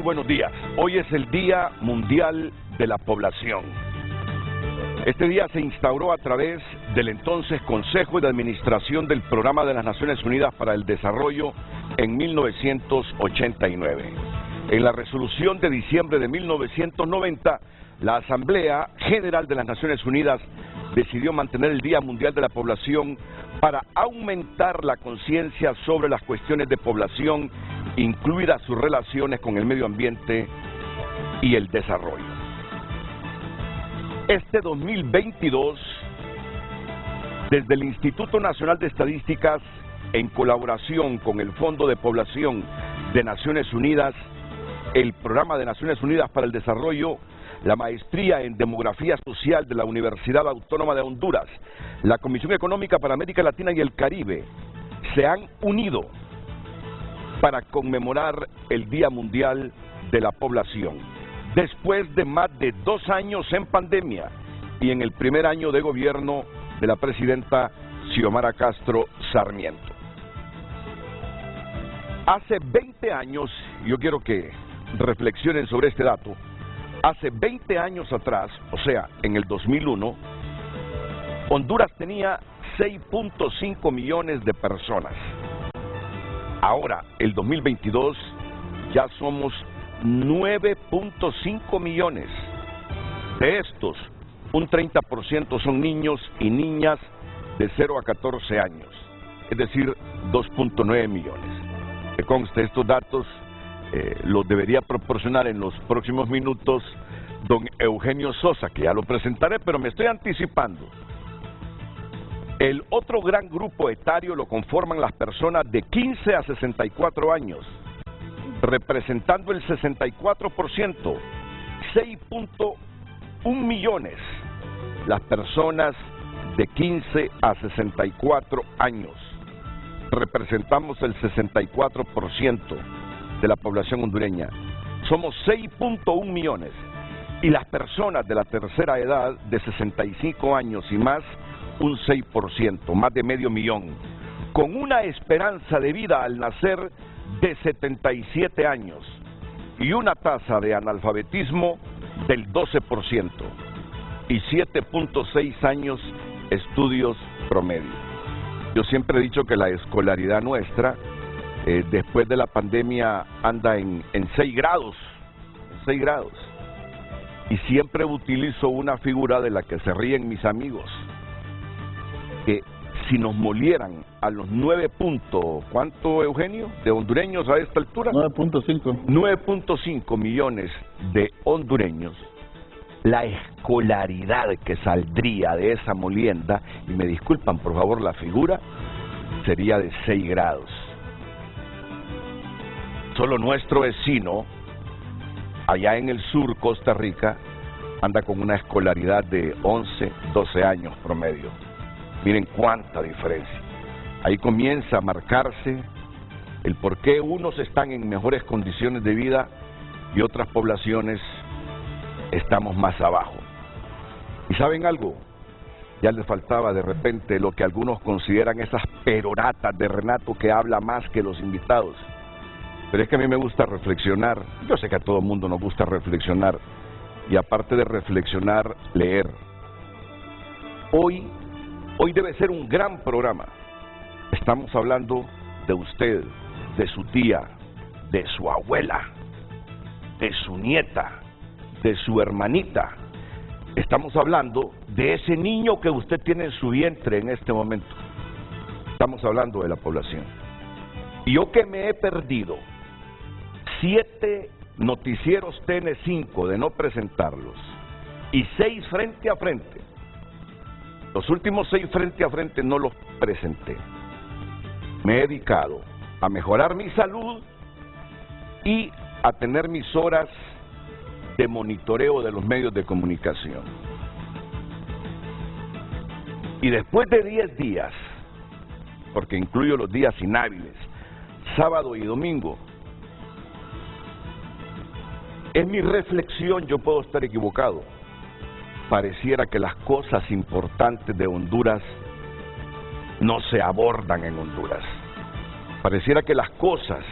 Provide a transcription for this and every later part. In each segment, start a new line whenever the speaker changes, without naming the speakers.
buenos días. Hoy es el Día Mundial de la Población. Este día se instauró a través del entonces Consejo de Administración del Programa de las Naciones Unidas para el Desarrollo en 1989. En la resolución de diciembre de 1990, la Asamblea General de las Naciones Unidas decidió mantener el Día Mundial de la Población para aumentar la conciencia sobre las cuestiones de población, incluidas sus relaciones con el medio ambiente y el desarrollo. Este 2022, desde el Instituto Nacional de Estadísticas, en colaboración con el Fondo de Población de Naciones Unidas, el Programa de Naciones Unidas para el Desarrollo, la Maestría en Demografía Social de la Universidad Autónoma de Honduras, la Comisión Económica para América Latina y el Caribe, se han unido para conmemorar el Día Mundial de la Población. Después de más de 2 años en pandemia y en el primer año de gobierno de la presidenta Xiomara Castro Sarmiento. Hace 20 años, yo quiero que reflexionen sobre este dato, hace 20 años atrás, o sea, en el 2001, Honduras tenía 6.5 millones de personas. Ahora, el 2022, ya somos 9.5 millones. De estos, un 30% son niños y niñas de 0 a 14 años, es decir, 2.9 millones. Que conste, estos datos los debería proporcionar en los próximos minutos don Eugenio Sosa, que ya lo presentaré, pero me estoy anticipando. El otro gran grupo etario lo conforman las personas de 15 a 64 años, representando el 64%, 6.1 millones, las personas de 15 a 64 años. Representamos el 64% de la población hondureña. Somos 6.1 millones. Y las personas de la tercera edad, de 65 años y más, un 6%, más de medio millón, con una esperanza de vida al nacer de 77 años y una tasa de analfabetismo del 12% y 7.6 años estudios promedio. Yo siempre he dicho que la escolaridad nuestra, después de la pandemia, anda en 6 grados, y siempre utilizo una figura de la que se ríen mis amigos, que si nos molieran a los 9 puntos, ¿cuánto, Eugenio? De hondureños a esta altura. 9.5 millones de hondureños. La escolaridad que saldría de esa molienda, y me disculpan por favor la figura, sería de 6 grados. Solo nuestro vecino, allá en el sur, Costa Rica, anda con una escolaridad de 11, 12 años promedio. Miren cuánta diferencia. Ahí comienza a marcarse el por qué unos están en mejores condiciones de vida y otras poblaciones estamos más abajo. ¿Y saben algo? Ya les faltaba de repente lo que algunos consideran esas peroratas de Renato, que habla más que los invitados. Pero es que a mí me gusta reflexionar. Yo sé que a todo el mundo nos gusta reflexionar. Y aparte de reflexionar, leer. Hoy debe ser un gran programa. Estamos hablando de usted, de su tía, de su abuela, de su nieta, de su hermanita. Estamos hablando de ese niño que usted tiene en su vientre en este momento. Estamos hablando de la población. Y yo que me he perdido 7 noticieros TN5 de no presentarlos y 6 frente a frente. Los últimos 6 frente a frente no los presenté. Me he dedicado a mejorar mi salud y a tener mis horas de monitoreo de los medios de comunicación. Y después de 10 días, porque incluyo los días inhábiles, sábado y domingo, en mi reflexión, yo puedo estar equivocado, pareciera que las cosas importantes de Honduras no se abordan en Honduras. Pareciera que las cosas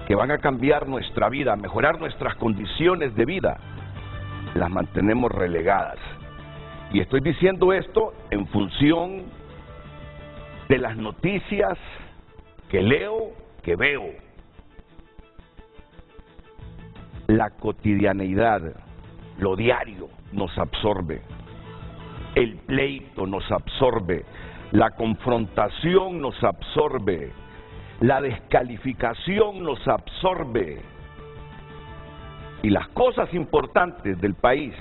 que van a cambiar nuestra vida, a mejorar nuestras condiciones de vida, las mantenemos relegadas. Y estoy diciendo esto en función de las noticias que leo, que veo. La cotidianeidad, lo diario nos absorbe, el pleito nos absorbe, la confrontación nos absorbe, la descalificación nos absorbe. Y las cosas importantes del país,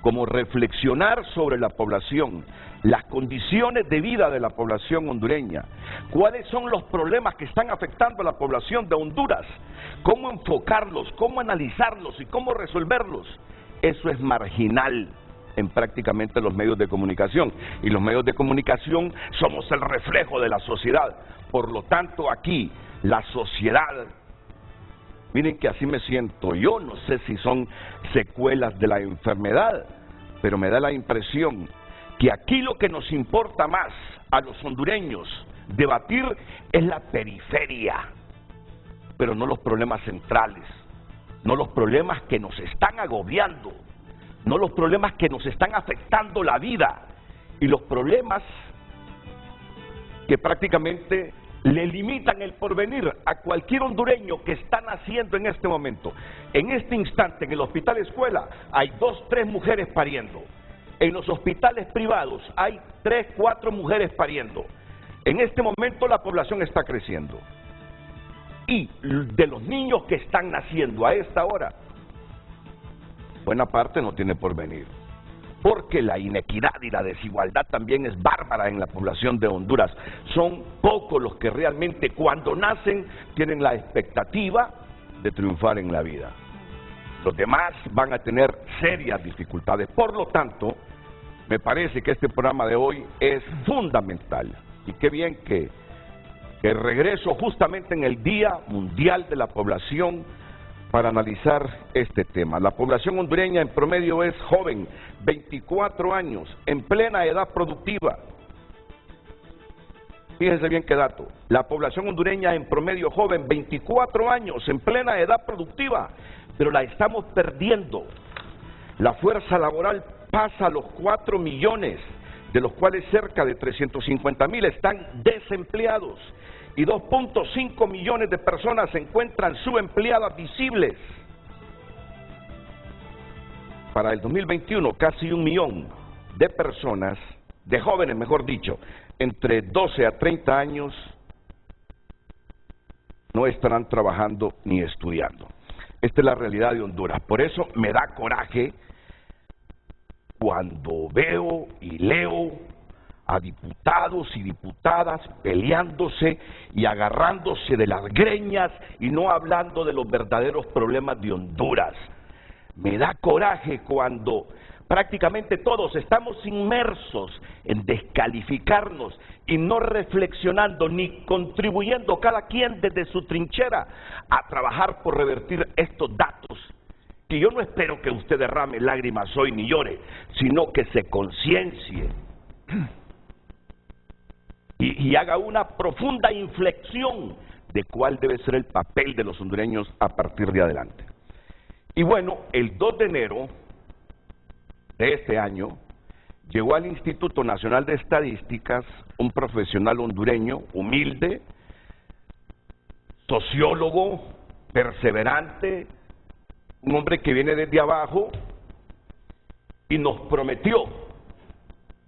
como reflexionar sobre la población, las condiciones de vida de la población hondureña, cuáles son los problemas que están afectando a la población de Honduras, cómo enfocarlos, cómo analizarlos y cómo resolverlos, eso es marginal en prácticamente los medios de comunicación. Y los medios de comunicación somos el reflejo de la sociedad. Por lo tanto, aquí, la sociedad, miren que así me siento yo, no sé si son secuelas de la enfermedad, pero me da la impresión que aquí lo que nos importa más a los hondureños debatir es la periferia, pero no los problemas centrales, no los problemas que nos están agobiando, no los problemas que nos están afectando la vida, y los problemas que prácticamente le limitan el porvenir a cualquier hondureño que está naciendo en este momento. En este instante, en el hospital escuela, hay 2, 3 mujeres pariendo. En los hospitales privados hay 3, 4 mujeres pariendo. En este momento la población está creciendo. Y de los niños que están naciendo a esta hora, buena parte no tiene porvenir. Porque la inequidad y la desigualdad también es bárbara en la población de Honduras. Son pocos los que realmente cuando nacen tienen la expectativa de triunfar en la vida. Los demás van a tener serias dificultades. Por lo tanto, me parece que este programa de hoy es fundamental. Y qué bien que regreso justamente en el Día Mundial de la Población para analizar este tema. La población hondureña en promedio es joven, 24 años, en plena edad productiva. Fíjense bien qué dato. La población hondureña en promedio joven, 24 años, en plena edad productiva, pero la estamos perdiendo. La fuerza laboral pasa a los 4 millones, de los cuales cerca de 350,000 están desempleados. Y 2.5 millones de personas se encuentran subempleadas visibles. Para el 2021, casi 1 millón de personas, de jóvenes mejor dicho, entre 12 a 30 años, no estarán trabajando ni estudiando. Esta es la realidad de Honduras. Por eso me da coraje cuando veo y leo a diputados y diputadas peleándose y agarrándose de las greñas y no hablando de los verdaderos problemas de Honduras. Me da coraje cuando prácticamente todos estamos inmersos en descalificarnos y no reflexionando ni contribuyendo cada quien desde su trinchera a trabajar por revertir estos datos. Que yo no espero que usted derrame lágrimas hoy ni llore, sino que se conciencie y haga una profunda inflexión de cuál debe ser el papel de los hondureños a partir de adelante. Y bueno, el 2 de enero de este año llegó al Instituto Nacional de Estadísticas un profesional hondureño, humilde, sociólogo, perseverante, un hombre que viene desde abajo y nos prometió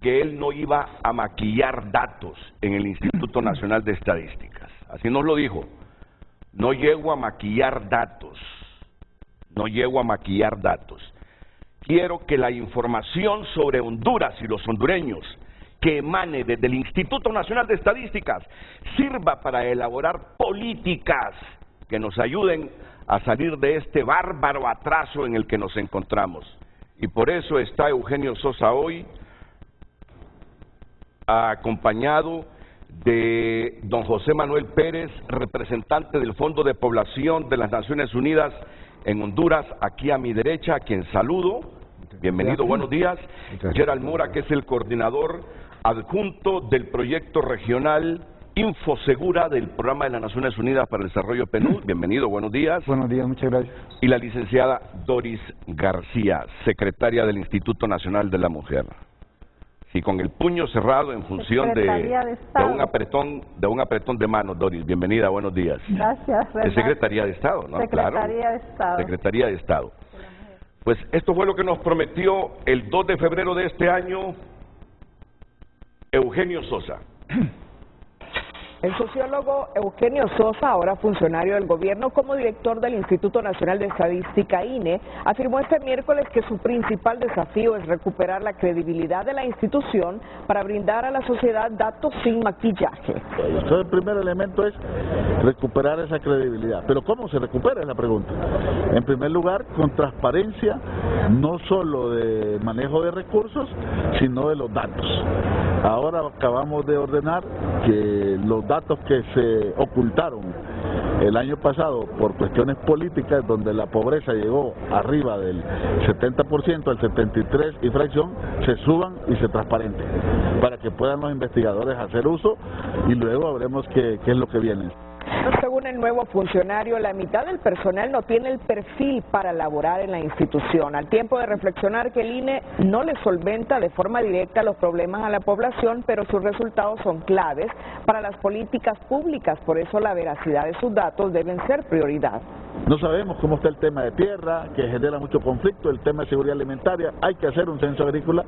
que él no iba a maquillar datos en el Instituto Nacional de Estadísticas. Así nos lo dijo. No llego a maquillar datos. No llego a maquillar datos. Quiero que la información sobre Honduras y los hondureños que emane desde el Instituto Nacional de Estadísticas sirva para elaborar políticas que nos ayuden a salir de este bárbaro atraso en el que nos encontramos. Y por eso está Eugenio Sosa hoy, acompañado de don José Manuel Pérez, representante del Fondo de Población de las Naciones Unidas en Honduras, aquí a mi derecha, a quien saludo. Bienvenido, buenos días. Gerald Mora, que es el coordinador adjunto del proyecto regional Infosegura del Programa de las Naciones Unidas para el Desarrollo PNUD. Bienvenido, buenos días.
Buenos días, muchas gracias.
Y la licenciada Doris García, secretaria del Instituto Nacional de la Mujer. Y con el puño cerrado en función de un apretón de manos, Doris. Bienvenida, buenos días.
Gracias, Renato.
Es Secretaría de Estado, ¿no?
Secretaría de Estado.
Secretaría de Estado. Pues esto fue lo que nos prometió el 2 de febrero de este año Eugenio Sosa.
El sociólogo Eugenio Sosa, ahora funcionario del gobierno como director del Instituto Nacional de Estadística, INE, afirmó este miércoles que su principal desafío es recuperar la credibilidad de la institución para brindar a la sociedad datos sin maquillaje.
Entonces, el primer elemento es recuperar esa credibilidad. ¿Pero cómo se recupera? Es la pregunta. En primer lugar, con transparencia, no solo de manejo de recursos, sino de los datos. Ahora acabamos de ordenar que los datos que se ocultaron el año pasado por cuestiones políticas, donde la pobreza llegó arriba del 70%, al 73% y fracción, se suban y se transparenten, para que puedan los investigadores hacer uso y luego veremos qué es lo que viene.
Según el nuevo funcionario, la mitad del personal no tiene el perfil para laborar en la institución, al tiempo de reflexionar que el INE no le solventa de forma directa los problemas a la población, pero sus resultados son claves para las políticas públicas, por eso la veracidad de sus datos deben ser prioridad.
No sabemos cómo está el tema de tierra, que genera mucho conflicto, el tema de seguridad alimentaria, hay que hacer un censo agrícola,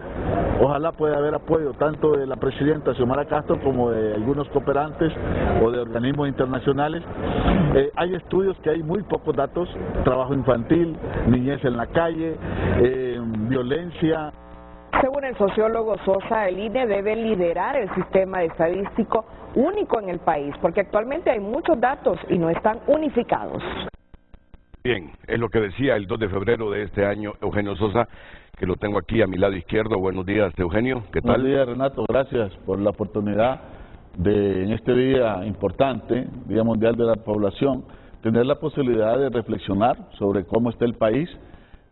ojalá pueda haber apoyo tanto de la presidenta Xiomara Castro como de algunos cooperantes o de organismos internacionales. Hay estudios que hay muy pocos datos, trabajo infantil, niñez en la calle, violencia.
Según el sociólogo Sosa, el INE debe liderar el sistema estadístico único en el país, porque actualmente hay muchos datos y no están unificados.
Bien, es lo que decía el 2 de febrero de este año Eugenio Sosa, que lo tengo aquí a mi lado izquierdo. Buenos días, Eugenio, ¿qué tal?
Buenos días, Renato, gracias por la oportunidad de, en este día importante, Día Mundial de la Población, tener la posibilidad de reflexionar sobre cómo está el país.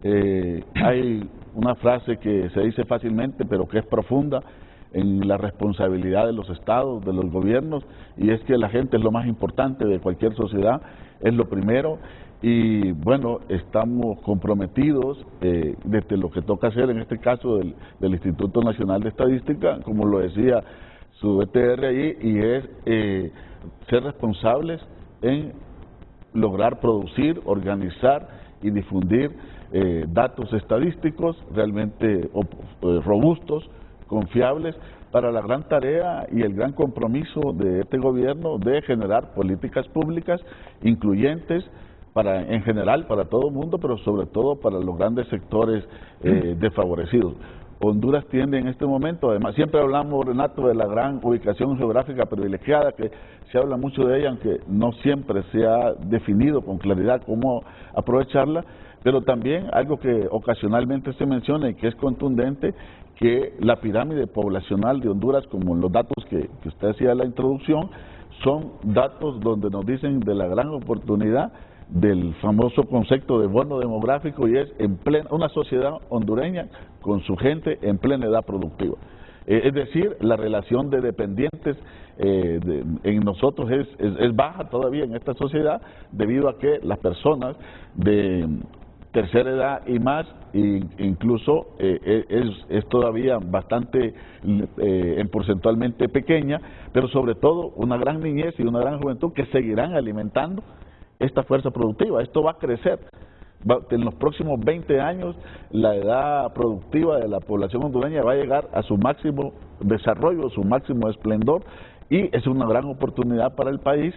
Hay una frase que se dice fácilmente, pero que es profunda, en la responsabilidad de los estados, de los gobiernos, y es que la gente es lo más importante de cualquier sociedad, es lo primero. Y bueno, estamos comprometidos desde lo que toca hacer en este caso del Instituto Nacional de Estadística, como lo decía su ETR ahí, y es ser responsables en lograr producir, organizar y difundir datos estadísticos realmente robustos, confiables, para la gran tarea y el gran compromiso de este gobierno de generar políticas públicas incluyentes, en general para todo el mundo, pero sobre todo para los grandes sectores desfavorecidos. Honduras tiene en este momento, además siempre hablamos, Renato, de la gran ubicación geográfica privilegiada, que se habla mucho de ella, aunque no siempre se ha definido con claridad cómo aprovecharla, pero también algo que ocasionalmente se menciona y que es contundente, que la pirámide poblacional de Honduras, como los datos que usted hacía en la introducción, son datos donde nos dicen de la gran oportunidad del famoso concepto de bono demográfico, y es una sociedad hondureña con su gente en plena edad productiva. Es decir, la relación de dependientes en nosotros es baja todavía en esta sociedad, debido a que las personas de tercera edad y más, incluso es todavía bastante porcentualmente pequeña, pero sobre todo una gran niñez y una gran juventud que seguirán alimentando esta fuerza productiva. Esto va a crecer. En los próximos 20 años la edad productiva de la población hondureña va a llegar a su máximo desarrollo, su máximo esplendor, y es una gran oportunidad para el país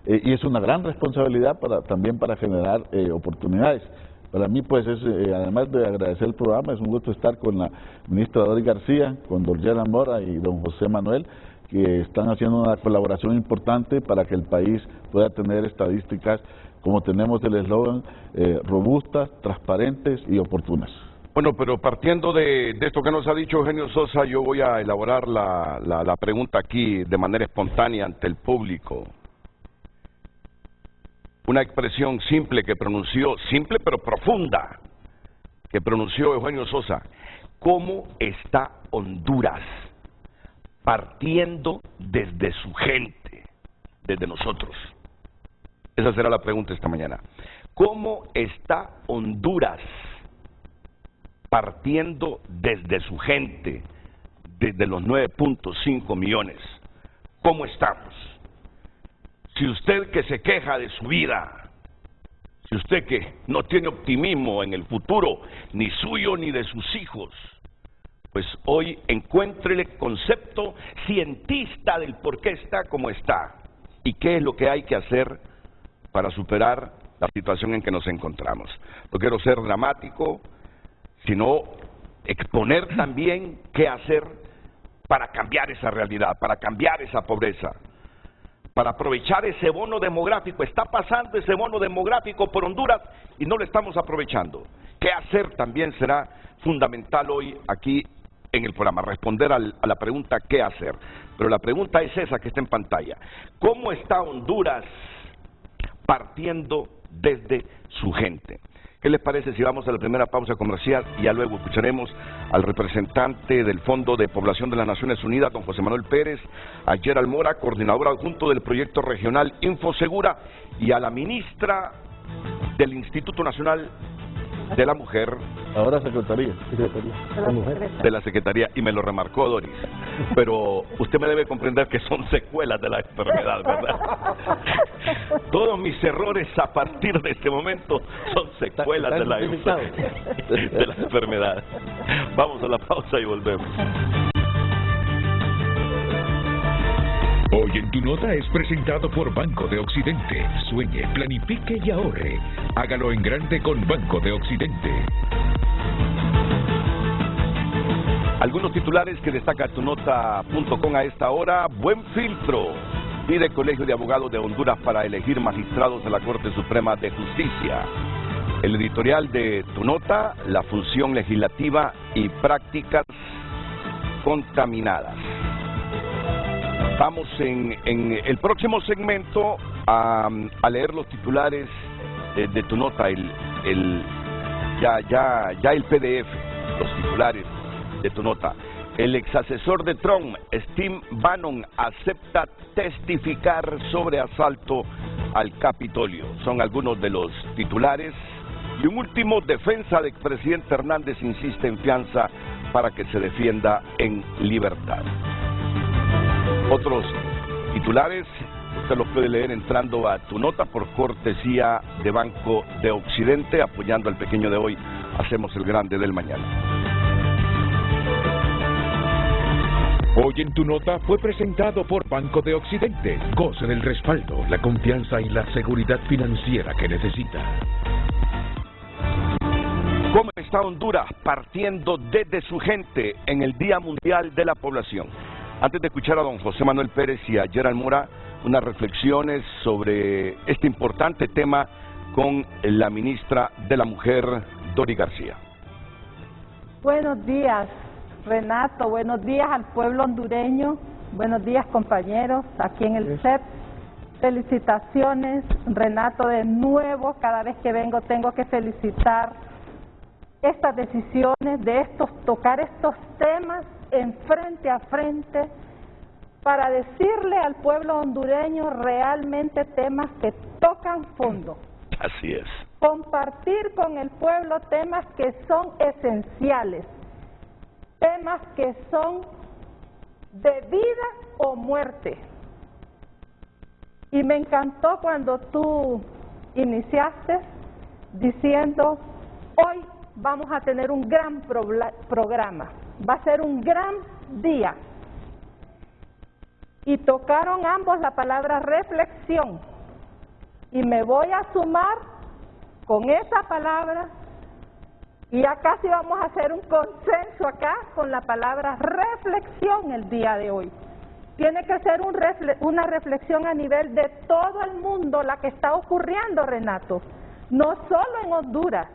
y es una gran responsabilidad también para generar oportunidades. Para mí, pues, además de agradecer el programa, es un gusto estar con la ministra Doris García, con Dorgela Mora y don José Manuel, que están haciendo una colaboración importante para que el país pueda tener estadísticas, como tenemos el eslogan, robustas, transparentes y oportunas.
Bueno, pero partiendo de esto que nos ha dicho Eugenio Sosa, yo voy a elaborar la pregunta aquí de manera espontánea ante el público. Una expresión simple simple pero profunda, que pronunció Eugenio Sosa. ¿Cómo está Honduras? Partiendo desde su gente. desde nosotros. Esa será la pregunta esta mañana. ¿Cómo está Honduras partiendo desde su gente, desde los 9.5 millones? ¿Cómo estamos? Si usted que se queja de su vida, si usted que no tiene optimismo en el futuro, ni suyo ni de sus hijos, pues hoy encuéntrele concepto cientista del por qué está como está y qué es lo que hay que hacer para superar la situación en que nos encontramos. No quiero ser dramático, sino exponer también qué hacer para cambiar esa realidad, para cambiar esa pobreza, para aprovechar ese bono demográfico. Está pasando ese bono demográfico por Honduras y no lo estamos aprovechando. ¿Qué hacer? También será fundamental hoy aquí en el programa, responder a la pregunta ¿qué hacer? Pero la pregunta es esa que está en pantalla. ¿Cómo está Honduras partiendo desde su gente? ¿Qué les parece si vamos a la primera pausa comercial y ya luego escucharemos al representante del Fondo de Población de las Naciones Unidas, don José Manuel Pérez, a Gerald Mora, coordinador adjunto del proyecto regional Infosegura, y a la ministra del Instituto Nacional de la Mujer,
ahora Secretaría
de la Secretaría, y me lo remarcó Doris, pero usted me debe comprender que son secuelas de la enfermedad, ¿verdad? Todos mis errores a partir de este momento son secuelas de la enfermedad. Vamos a la pausa y volvemos.
Hoy en Tu Nota es presentado por Banco de Occidente. Sueñe, planifique y ahorre. Hágalo en grande con Banco de Occidente.
Algunos titulares que destaca tunota.com a esta hora. Buen filtro. Pide Colegio de Abogados de Honduras para elegir magistrados de la Corte Suprema de Justicia. El editorial de Tu Nota, la función legislativa y prácticas contaminadas. Vamos en el próximo segmento a leer los titulares de Tu Nota, ya el PDF, los titulares de Tu Nota. El exasesor de Trump, Steve Bannon, acepta testificar sobre asalto al Capitolio. Son algunos de los titulares. Y un último, defensa del expresidente Hernández insiste en fianza para que se defienda en libertad. Otros titulares, usted los puede leer entrando a Tu Nota por cortesía de Banco de Occidente, apoyando al pequeño de hoy, hacemos el grande del mañana.
Hoy en Tu Nota fue presentado por Banco de Occidente. Goce del respaldo, la confianza y la seguridad financiera que necesita.
¿Cómo está Honduras partiendo desde su gente en el Día Mundial de la Población? Antes de escuchar a don José Manuel Pérez y a Gerald Mora, unas reflexiones sobre este importante tema con la ministra de la Mujer, Doris García.
Buenos días, Renato. Buenos días al pueblo hondureño. Buenos días, compañeros, aquí en el set. Felicitaciones, Renato, de nuevo. Cada vez que vengo tengo que felicitar estas decisiones de tocar estos temas en frente a frente para decirle al pueblo hondureño realmente temas que tocan fondo.
Así es.
Compartir con el pueblo temas que son esenciales, temas que son de vida o muerte. Y me encantó cuando tú iniciaste diciendo, hoy vamos a tener un gran programa, va a ser un gran día. Y tocaron ambos la palabra reflexión. Y me voy a sumar con esa palabra, y ya casi vamos a hacer un consenso acá con la palabra reflexión el día de hoy. Tiene que ser una reflexión a nivel de todo el mundo, la que está ocurriendo, Renato. No solo en Honduras,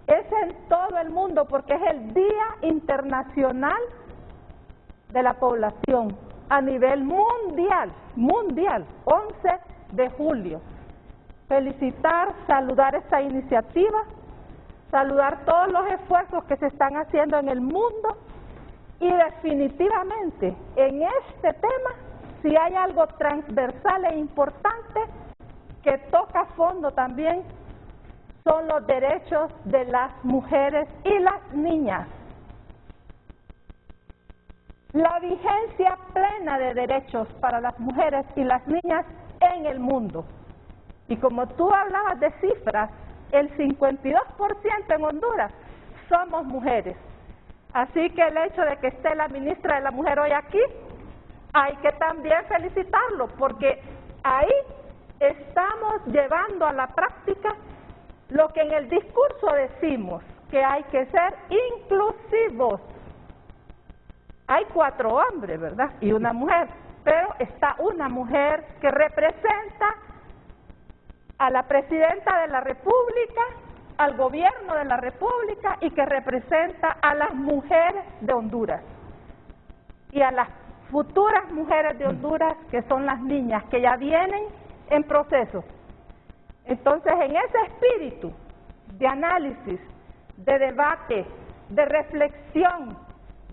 es en todo el mundo, porque es el Día Internacional de la Población a nivel mundial, 11 de julio. Felicitar, saludar esta iniciativa, saludar todos los esfuerzos que se están haciendo en el mundo, y definitivamente en este tema si hay algo transversal e importante que toca a fondo también, son los derechos de las mujeres y las niñas. La vigencia plena de derechos para las mujeres y las niñas en el mundo. Y como tú hablabas de cifras, el 52% en Honduras somos mujeres. Así que el hecho de que esté la ministra de la Mujer hoy aquí, hay que también felicitarlo, porque ahí estamos llevando a la práctica lo que en el discurso decimos, que hay que ser inclusivos. Hay 4 hombres, ¿verdad? Y una mujer, pero está una mujer que representa a la presidenta de la República, al gobierno de la República y que representa a las mujeres de Honduras y a las futuras mujeres de Honduras, que son las niñas que ya vienen en proceso. Entonces, en ese espíritu de análisis, de debate, de reflexión,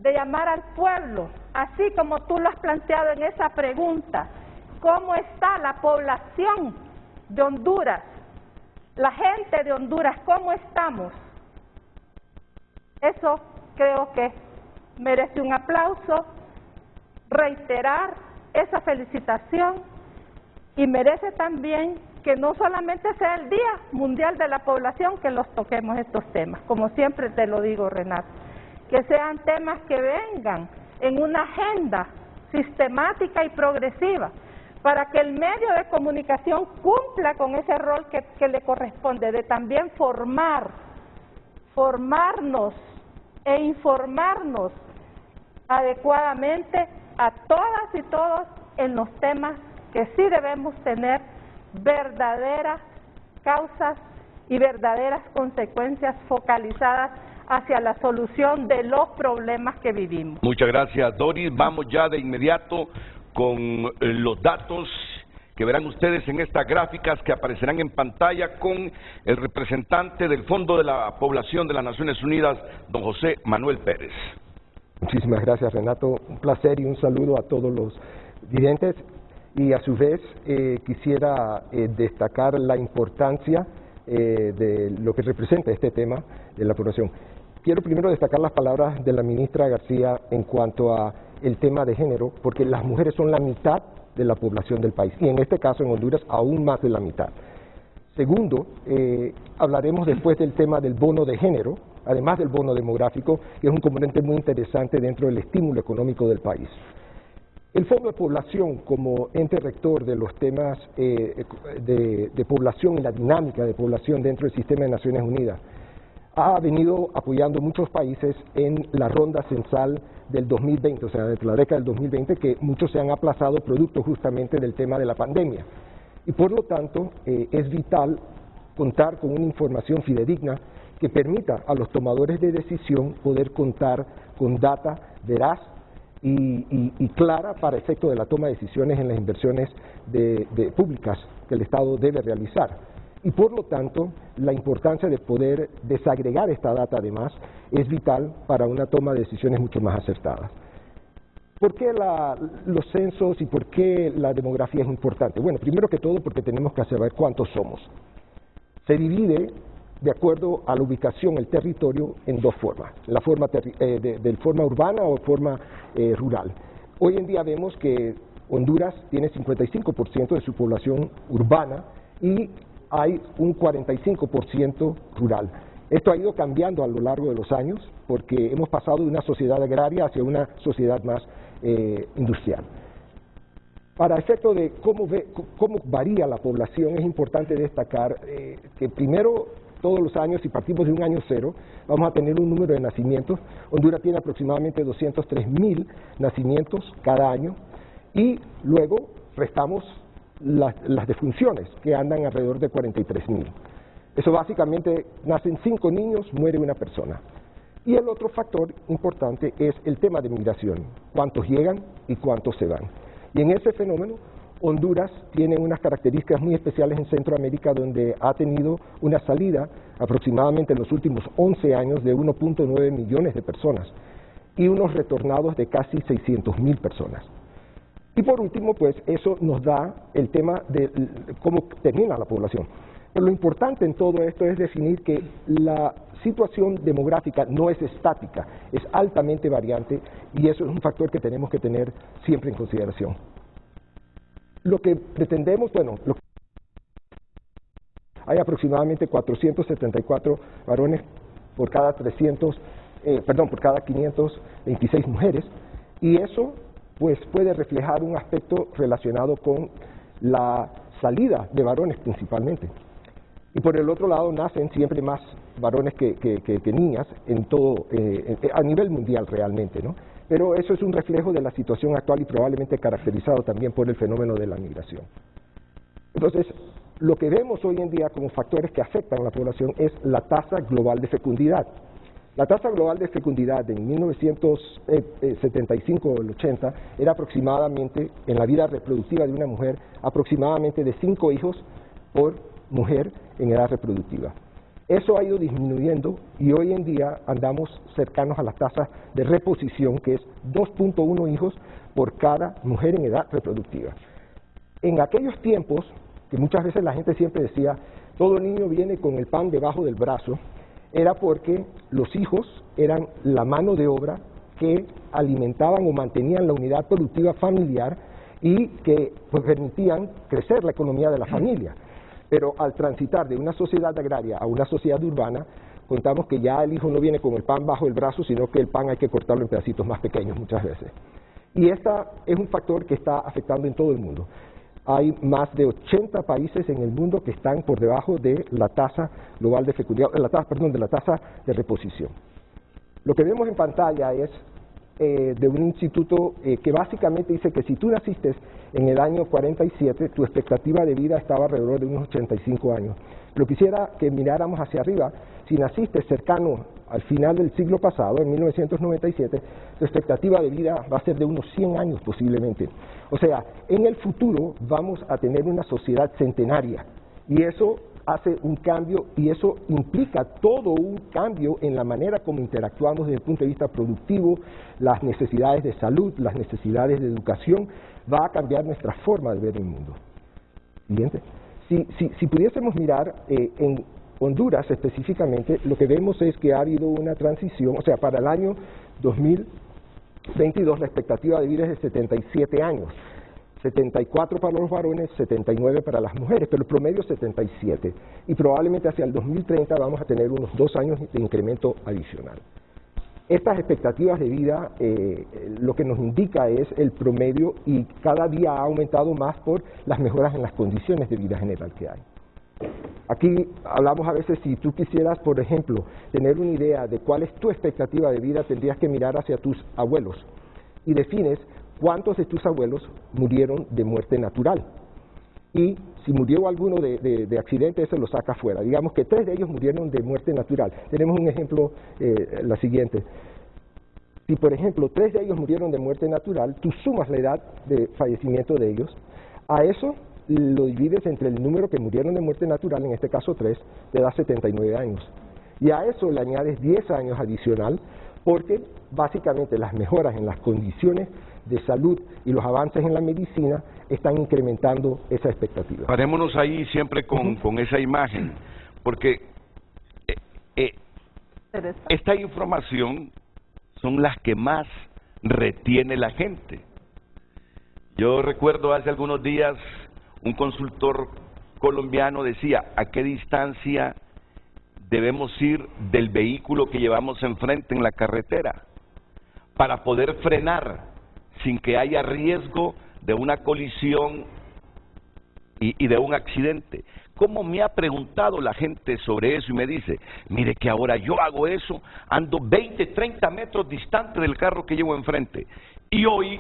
de llamar al pueblo, así como tú lo has planteado en esa pregunta, ¿cómo está la población de Honduras? La gente de Honduras, ¿cómo estamos? Eso creo que merece un aplauso, reiterar esa felicitación y merece también que no solamente sea el Día Mundial de la Población que los toquemos estos temas, como siempre te lo digo, Renato, que sean temas que vengan en una agenda sistemática y progresiva, para que el medio de comunicación cumpla con ese rol que le corresponde, de también formarnos e informarnos adecuadamente a todas y todos en los temas que sí debemos tener verdaderas causas y verdaderas consecuencias focalizadas hacia la solución de los problemas que vivimos.
Muchas gracias, Doris. Vamos ya de inmediato con los datos que verán ustedes en estas gráficas que aparecerán en pantalla con el representante del Fondo de la Población de las Naciones Unidas, don José Manuel Pérez.
Muchísimas gracias, Renato. Un placer y un saludo a todos los videntes. Y a su vez quisiera destacar la importancia de lo que representa este tema de la población. Quiero primero destacar las palabras de la ministra García en cuanto a el tema de género, porque las mujeres son la mitad de la población del país, y en este caso en Honduras aún más de la mitad. Segundo, hablaremos después del tema del bono de género, además del bono demográfico, que es un componente muy interesante dentro del estímulo económico del país. El Fondo de Población, como ente rector de los temas de población y la dinámica de población dentro del sistema de Naciones Unidas, ha venido apoyando muchos países en la ronda censal del 2020, o sea, de la década del 2020, que muchos se han aplazado producto justamente del tema de la pandemia. Y por lo tanto, es vital contar con una información fidedigna que permita a los tomadores de decisión poder contar con data veraz y clara para efecto de la toma de decisiones en las inversiones públicas que el Estado debe realizar. Y por lo tanto, la importancia de poder desagregar esta data además es vital para una toma de decisiones mucho más acertadas. ¿Por qué los censos y por qué la demografía es importante? Bueno, primero que todo porque tenemos que saber cuántos somos. Se divide de acuerdo a la ubicación, el territorio, en dos formas, la forma de forma urbana o forma rural. Hoy en día vemos que Honduras tiene 55% de su población urbana y hay un 45% rural. Esto ha ido cambiando a lo largo de los años porque hemos pasado de una sociedad agraria hacia una sociedad más industrial. Para efecto de cómo varía la población, es importante destacar que primero, todos los años, si partimos de un año cero, vamos a tener un número de nacimientos. Honduras tiene aproximadamente 203.000 nacimientos cada año y luego restamos las defunciones, que andan alrededor de 43.000. Eso básicamente, nacen 5 niños, muere una persona. Y el otro factor importante es el tema de migración, cuántos llegan y cuántos se van. Y en ese fenómeno, Honduras tiene unas características muy especiales en Centroamérica, donde ha tenido una salida aproximadamente en los últimos 11 años de 1.9 millones de personas y unos retornados de casi 600.000 personas. Y por último, pues eso nos da el tema de cómo termina la población. Pero lo importante en todo esto es definir que la situación demográfica no es estática, es altamente variante y eso es un factor que tenemos que tener siempre en consideración. Lo que pretendemos, bueno, hay aproximadamente 474 varones por cada 526 mujeres y eso pues puede reflejar un aspecto relacionado con la salida de varones principalmente. Y por el otro lado nacen siempre más varones que niñas en todo, a nivel mundial realmente, ¿no? Pero eso es un reflejo de la situación actual y probablemente caracterizado también por el fenómeno de la migración. Entonces, lo que vemos hoy en día como factores que afectan a la población es la tasa global de fecundidad. La tasa global de fecundidad en 1975 o el 80 era aproximadamente, en la vida reproductiva de una mujer, aproximadamente de 5 hijos por mujer en edad reproductiva. Eso ha ido disminuyendo y hoy en día andamos cercanos a la tasa de reposición, que es 2.1 hijos por cada mujer en edad reproductiva. En aquellos tiempos, que muchas veces la gente siempre decía, todo niño viene con el pan debajo del brazo, era porque los hijos eran la mano de obra que alimentaban o mantenían la unidad productiva familiar y que pues, permitían crecer la economía de la familia. Pero al transitar de una sociedad agraria a una sociedad urbana, contamos que ya el hijo no viene con el pan bajo el brazo, sino que el pan hay que cortarlo en pedacitos más pequeños muchas veces. Y este es un factor que está afectando en todo el mundo. Hay más de 80 países en el mundo que están por debajo de la tasa global de fecundidad, de la tasa de reposición. Lo que vemos en pantalla es de un instituto que básicamente dice que si tú naciste en el año 47, tu expectativa de vida estaba alrededor de unos 85 años. Pero quisiera que miráramos hacia arriba, si naciste cercano al final del siglo pasado, en 1997, tu expectativa de vida va a ser de unos 100 años posiblemente. O sea, en el futuro vamos a tener una sociedad centenaria y eso hace un cambio y eso implica todo un cambio en la manera como interactuamos desde el punto de vista productivo, las necesidades de salud, las necesidades de educación, va a cambiar nuestra forma de ver el mundo. Siguiente. Si pudiésemos mirar en Honduras específicamente, lo que vemos es que ha habido una transición, o sea, para el año 2022 la expectativa de vida es de 77 años. 74 para los varones, 79 para las mujeres, pero el promedio es 77. Y probablemente hacia el 2030 vamos a tener unos 2 años de incremento adicional. Estas expectativas de vida lo que nos indica es el promedio y cada día ha aumentado más por las mejoras en las condiciones de vida general que hay. Aquí hablamos a veces, si tú quisieras, por ejemplo, tener una idea de cuál es tu expectativa de vida, tendrías que mirar hacia tus abuelos y defines cuántos de tus abuelos murieron de muerte natural. Y si murió alguno de accidente, eso lo saca fuera. Digamos que 3 de ellos murieron de muerte natural. Tenemos un ejemplo, la siguiente. Si, por ejemplo, 3 de ellos murieron de muerte natural, tú sumas la edad de fallecimiento de ellos, a eso lo divides entre el número que murieron de muerte natural, en este caso 3, te da 79 años. Y a eso le añades 10 años adicional, porque básicamente las mejoras en las condiciones de salud y los avances en la medicina están incrementando esa expectativa.
Parémonos ahí siempre con esa imagen, porque esta información son las que más retiene la gente. Yo recuerdo hace algunos días un consultor colombiano decía, ¿a qué distancia debemos ir del vehículo que llevamos enfrente en la carretera para poder frenar sin que haya riesgo de una colisión y de un accidente? ¿Cómo me ha preguntado la gente sobre eso? Y me dice, mire que ahora yo hago eso, ando 20, 30 metros distante del carro que llevo enfrente. Y hoy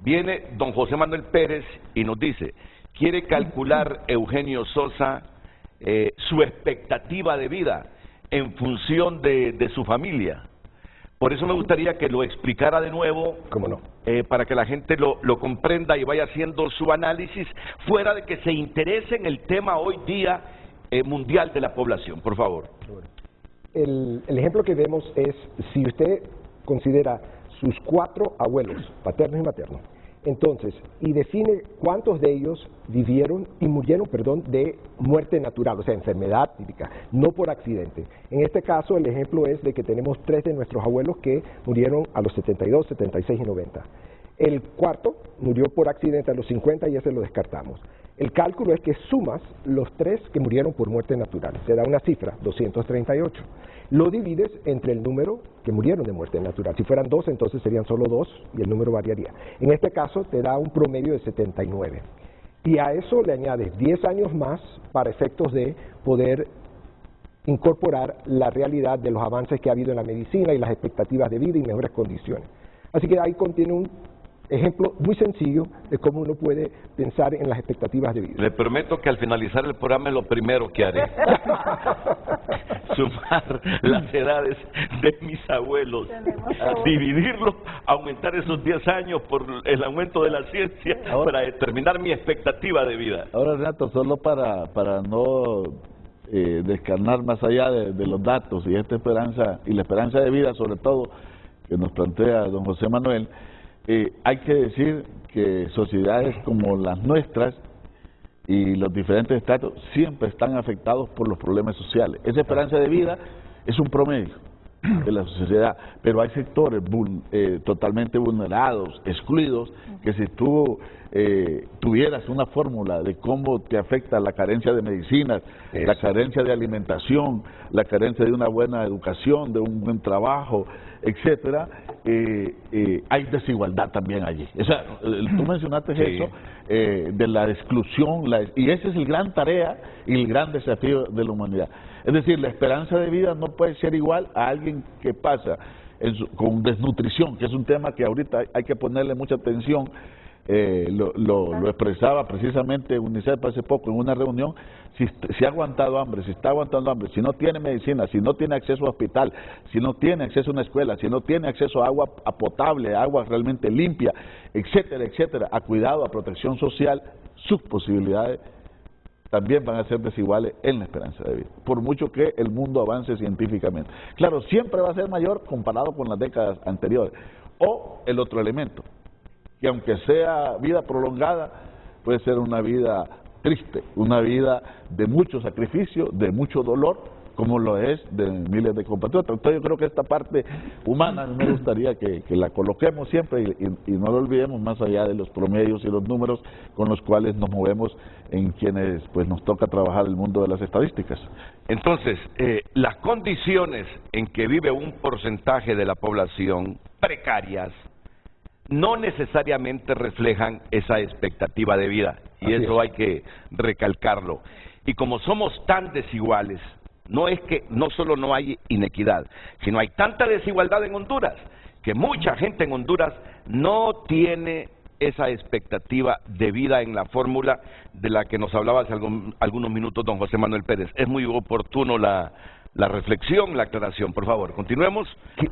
viene don José Manuel Pérez y nos dice, quiere calcular Eugenio Sosa su expectativa de vida en función de su familia. Por eso me gustaría que lo explicara de nuevo.
¿Cómo no?
Para que la gente lo comprenda y vaya haciendo su análisis, fuera de que se interese en el tema hoy día mundial de la población. Por favor.
El ejemplo que vemos es, si usted considera sus 4 abuelos, paternos y maternos, Entonces, y define cuántos de ellos vivieron y murieron, de muerte natural, o sea, enfermedad típica, no por accidente. En este caso, el ejemplo es de que tenemos 3 de nuestros abuelos que murieron a los 72, 76 y 90. El cuarto murió por accidente a los 50 y ese lo descartamos. El cálculo es que sumas los 3 que murieron por muerte natural, te da una cifra, 238. Lo divides entre el número que murieron de muerte natural. Si fueran 2, entonces serían solo 2 y el número variaría. En este caso te da un promedio de 79. Y a eso le añades 10 años más para efectos de poder incorporar la realidad de los avances que ha habido en la medicina y las expectativas de vida y mejores condiciones. Así que ahí contiene un ejemplo muy sencillo de cómo uno puede pensar en las expectativas de vida.
Le prometo que al finalizar el programa es lo primero que haré. Sumar las edades de mis abuelos, dividirlo, aumentar esos 10 años por el aumento de la ciencia para determinar mi expectativa de vida.
Ahora, Renato, solo para no descarnar más allá de los datos y esta esperanza, y la esperanza de vida sobre todo que nos plantea don José Manuel, hay que decir que sociedades como las nuestras y los diferentes estados siempre están afectados por los problemas sociales. Esa esperanza de vida es un promedio de la sociedad, pero hay sectores totalmente vulnerados, excluidos, que si tú tuvieras una fórmula de cómo te afecta la carencia de medicinas, la carencia de alimentación, la carencia de una buena educación, de un buen trabajo, etcétera, hay desigualdad también allí. O sea, tú mencionaste eso, de la exclusión, y esa es la gran tarea y el gran desafío de la humanidad. Es decir, la esperanza de vida no puede ser igual a alguien que pasa con desnutrición, que es un tema que ahorita hay que ponerle mucha atención. Lo expresaba precisamente UNICEF hace poco en una reunión. Si ha aguantado hambre, si está aguantando hambre, si no tiene medicina, si no tiene acceso a hospital, si no tiene acceso a una escuela, si no tiene acceso a agua potable, agua realmente limpia, etcétera, etcétera, a cuidado, a protección social, sus posibilidades también van a ser desiguales en la esperanza de vida, por mucho que el mundo avance científicamente. Claro, siempre va a ser mayor comparado con las décadas anteriores. O el otro elemento, que aunque sea vida prolongada, puede ser una vida triste, una vida de mucho sacrificio, de mucho dolor, como lo es de miles de compatriotas. Entonces yo creo que esta parte humana me gustaría que la coloquemos siempre y no lo olvidemos más allá de los promedios y los números con los cuales nos movemos en quienes pues nos toca trabajar el mundo de las estadísticas.
Entonces, las condiciones en que vive un porcentaje de la población precarias no necesariamente reflejan esa expectativa de vida, y eso hay que recalcarlo. Y como somos tan desiguales, no es que no solo no hay inequidad, sino hay tanta desigualdad en Honduras, que mucha gente en Honduras no tiene esa expectativa de vida en la fórmula de la que nos hablaba hace algunos minutos don José Manuel Pérez. Es muy oportuno la reflexión, la aclaración. Por favor, continuemos.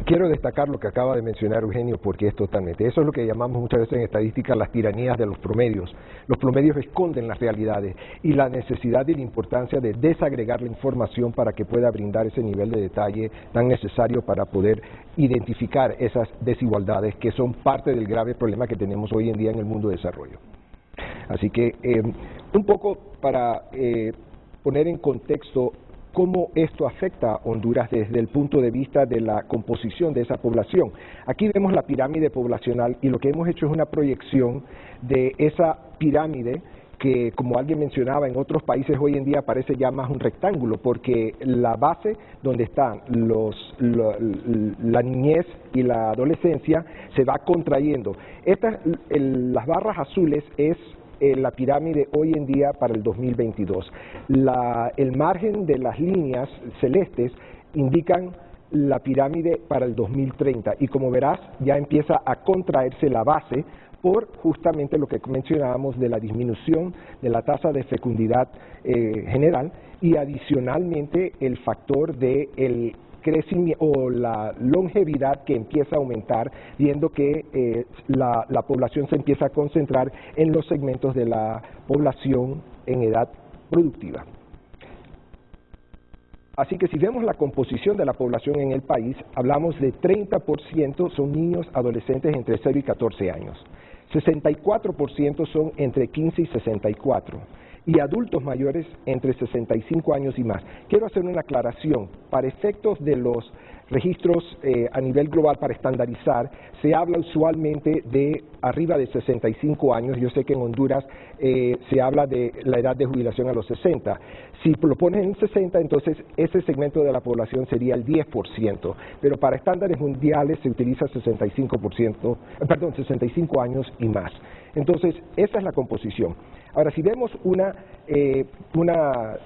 Quiero destacar lo que acaba de mencionar Eugenio, porque es totalmente, eso es lo que llamamos muchas veces en estadística las tiranías de los promedios. Los promedios esconden las realidades y la necesidad y la importancia de desagregar la información para que pueda brindar ese nivel de detalle tan necesario para poder identificar esas desigualdades que son parte del grave problema que tenemos hoy en día en el mundo de desarrollo. Así que, un poco para poner en contexto cómo esto afecta a Honduras desde el punto de vista de la composición de esa población. Aquí vemos la pirámide poblacional y lo que hemos hecho es una proyección de esa pirámide que, como alguien mencionaba, en otros países hoy en día parece ya más un rectángulo, porque la base donde están la niñez y la adolescencia se va contrayendo. Las barras azules es la pirámide hoy en día para el 2022. El margen de las líneas celestes indican la pirámide para el 2030 y como verás ya empieza a contraerse la base por justamente lo que mencionábamos de la disminución de la tasa de fecundidad general y adicionalmente el factor de el crecimiento o la longevidad que empieza a aumentar, viendo que la población se empieza a concentrar en los segmentos de la población en edad productiva. Así que si vemos la composición de la población en el país, hablamos de 30% son niños adolescentes entre 0 y 14 años. 64% son entre 15 y 64, y adultos mayores entre 65 años y más. Quiero hacer una aclaración. Para efectos de los registros a nivel global para estandarizar, se habla usualmente de arriba de 65 años. Yo sé que en Honduras se habla de la edad de jubilación a los 60. Si lo pones en 60, entonces ese segmento de la población sería el 10%, pero para estándares mundiales se utiliza 65 años y más. Entonces, esa es la composición. Ahora, si vemos una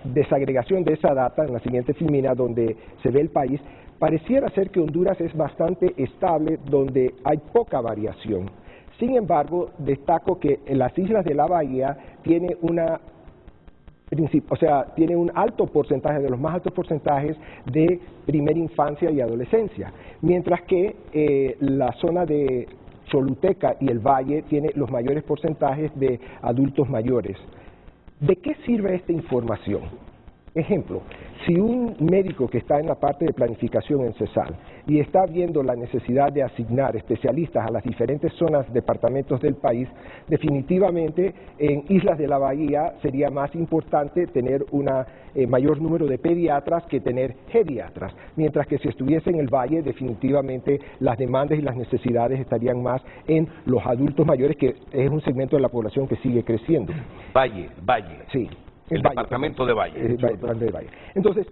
desagregación de esa data en la siguiente filmina, donde se ve el país, pareciera ser que Honduras es bastante estable, donde hay poca variación. Sin embargo, destaco que en las islas de la Bahía tiene tiene un alto porcentaje, de los más altos porcentajes de primera infancia y adolescencia, mientras que la zona de Choluteca y el Valle tiene los mayores porcentajes de adultos mayores. ¿De qué sirve esta información? Ejemplo, si un médico que está en la parte de planificación en CESAL y está viendo la necesidad de asignar especialistas a las diferentes zonas, departamentos del país, definitivamente en Islas de la Bahía sería más importante tener un mayor número de pediatras que tener geriatras, mientras que si estuviese en el Valle, definitivamente las demandas y las necesidades estarían más en los adultos mayores, que es un segmento de la población que sigue creciendo.
Valle.
Sí.
El departamento de Valle.
Entonces,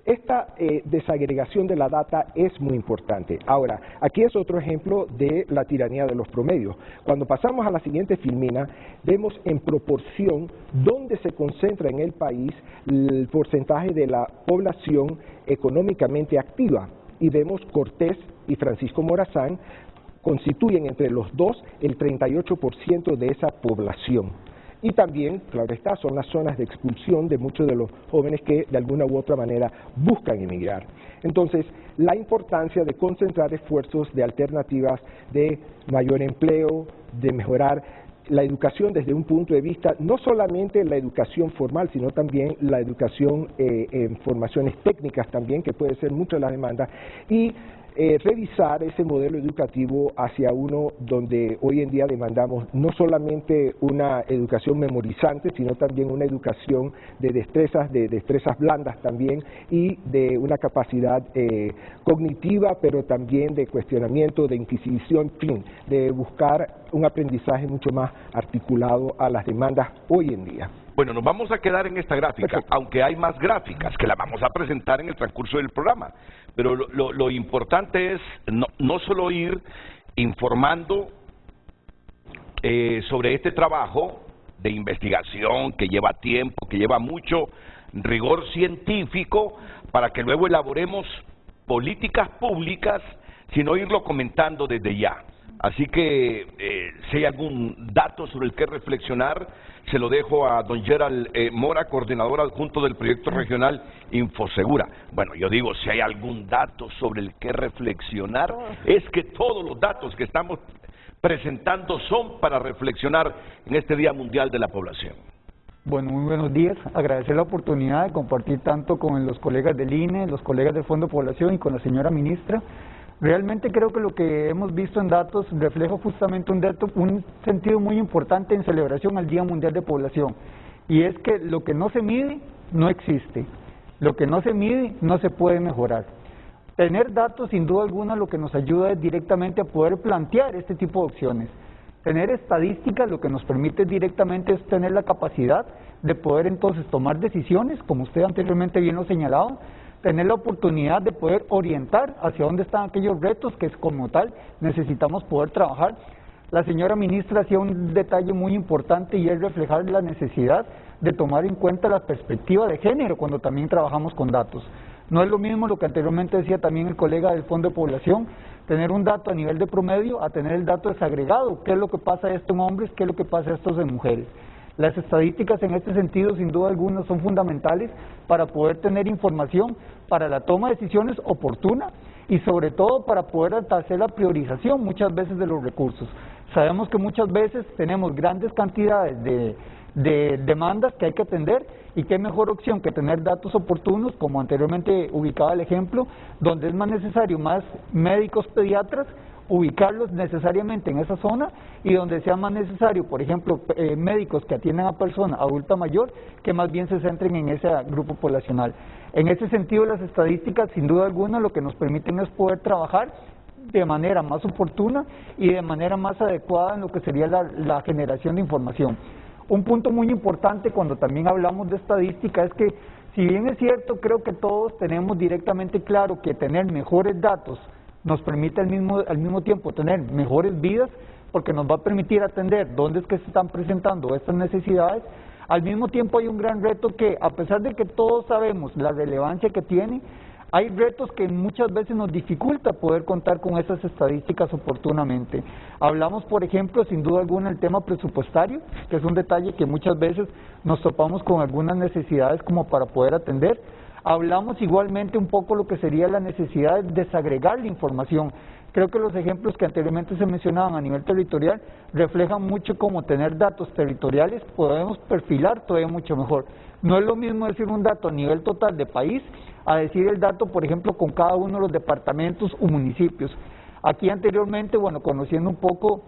esta desagregación de la data es muy importante. Ahora, aquí es otro ejemplo de la tiranía de los promedios. Cuando pasamos a la siguiente filmina, vemos en proporción dónde se concentra en el país el porcentaje de la población económicamente activa. Y vemos Cortés y Francisco Morazán constituyen entre los dos el 38% de esa población. Y también, claro está, son las zonas de expulsión de muchos de los jóvenes que de alguna u otra manera buscan emigrar. Entonces, la importancia de concentrar esfuerzos de alternativas de mayor empleo, de mejorar la educación desde un punto de vista, no solamente la educación formal, sino también la educación en formaciones técnicas también, que puede ser mucho de la demanda, y revisar ese modelo educativo hacia uno donde hoy en día demandamos no solamente una educación memorizante, sino también una educación de destrezas blandas también, y de una capacidad cognitiva, pero también de cuestionamiento, de inquisición, en fin, de buscar un aprendizaje mucho más articulado a las demandas hoy en día.
Bueno, nos vamos a quedar en esta gráfica, perfecto, aunque hay más gráficas que la vamos a presentar en el transcurso del programa. Pero lo importante es no solo ir informando sobre este trabajo de investigación que lleva tiempo, que lleva mucho rigor científico, para que luego elaboremos políticas públicas, sino irlo comentando desde ya. Así que si hay algún dato sobre el que reflexionar, se lo dejo a don Gerald Mora, coordinador adjunto del proyecto regional Infosegura. Bueno, yo digo, si hay algún dato sobre el que reflexionar, es que todos los datos que estamos presentando son para reflexionar en este Día Mundial de la Población.
Bueno, muy buenos días. Agradecer la oportunidad de compartir tanto con los colegas del INE, los colegas del Fondo de Población y con la señora ministra. Realmente creo que lo que hemos visto en datos refleja justamente un sentido muy importante en celebración al Día Mundial de Población, y es que lo que no se mide no existe, lo que no se mide no se puede mejorar. Tener datos, sin duda alguna, lo que nos ayuda es directamente a poder plantear este tipo de opciones. Tener estadísticas lo que nos permite directamente es tener la capacidad de poder entonces tomar decisiones, como usted anteriormente bien lo señalaba, tener la oportunidad de poder orientar hacia dónde están aquellos retos que como tal necesitamos poder trabajar. La señora ministra hacía un detalle muy importante, y es reflejar la necesidad de tomar en cuenta la perspectiva de género cuando también trabajamos con datos. No es lo mismo lo que anteriormente decía también el colega del Fondo de Población, tener un dato a nivel de promedio a tener el dato desagregado, qué es lo que pasa esto en hombres, qué es lo que pasa esto en mujeres. Las estadísticas en este sentido, sin duda alguna, son fundamentales para poder tener información para la toma de decisiones oportuna, y sobre todo para poder hacer la priorización muchas veces de los recursos. Sabemos que muchas veces tenemos grandes cantidades de demandas que hay que atender, y qué mejor opción que tener datos oportunos, como anteriormente ubicaba el ejemplo, donde es más necesario más médicos pediatras ubicarlos necesariamente en esa zona y donde sea más necesario, por ejemplo, médicos que atiendan a personas adulta mayor, que más bien se centren en ese grupo poblacional. En ese sentido, las estadísticas, sin duda alguna, lo que nos permiten es poder trabajar de manera más oportuna y de manera más adecuada en lo que sería la generación de información. Un punto muy importante cuando también hablamos de estadística es que, si bien es cierto, creo que todos tenemos directamente claro que tener mejores datos nos permite al mismo tiempo tener mejores vidas, porque nos va a permitir atender dónde es que se están presentando estas necesidades. Al mismo tiempo hay un gran reto que, a pesar de que todos sabemos la relevancia que tiene, hay retos que muchas veces nos dificulta poder contar con esas estadísticas oportunamente. Hablamos, por ejemplo, sin duda alguna, el tema presupuestario, que es un detalle que muchas veces nos topamos con algunas necesidades como para poder atender. Hablamos igualmente un poco lo que sería la necesidad de desagregar la información. Creo que los ejemplos que anteriormente se mencionaban a nivel territorial reflejan mucho cómo tener datos territoriales podemos perfilar todavía mucho mejor. No es lo mismo decir un dato a nivel total de país a decir el dato, por ejemplo, con cada uno de los departamentos o municipios. Aquí anteriormente, bueno, conociendo un poco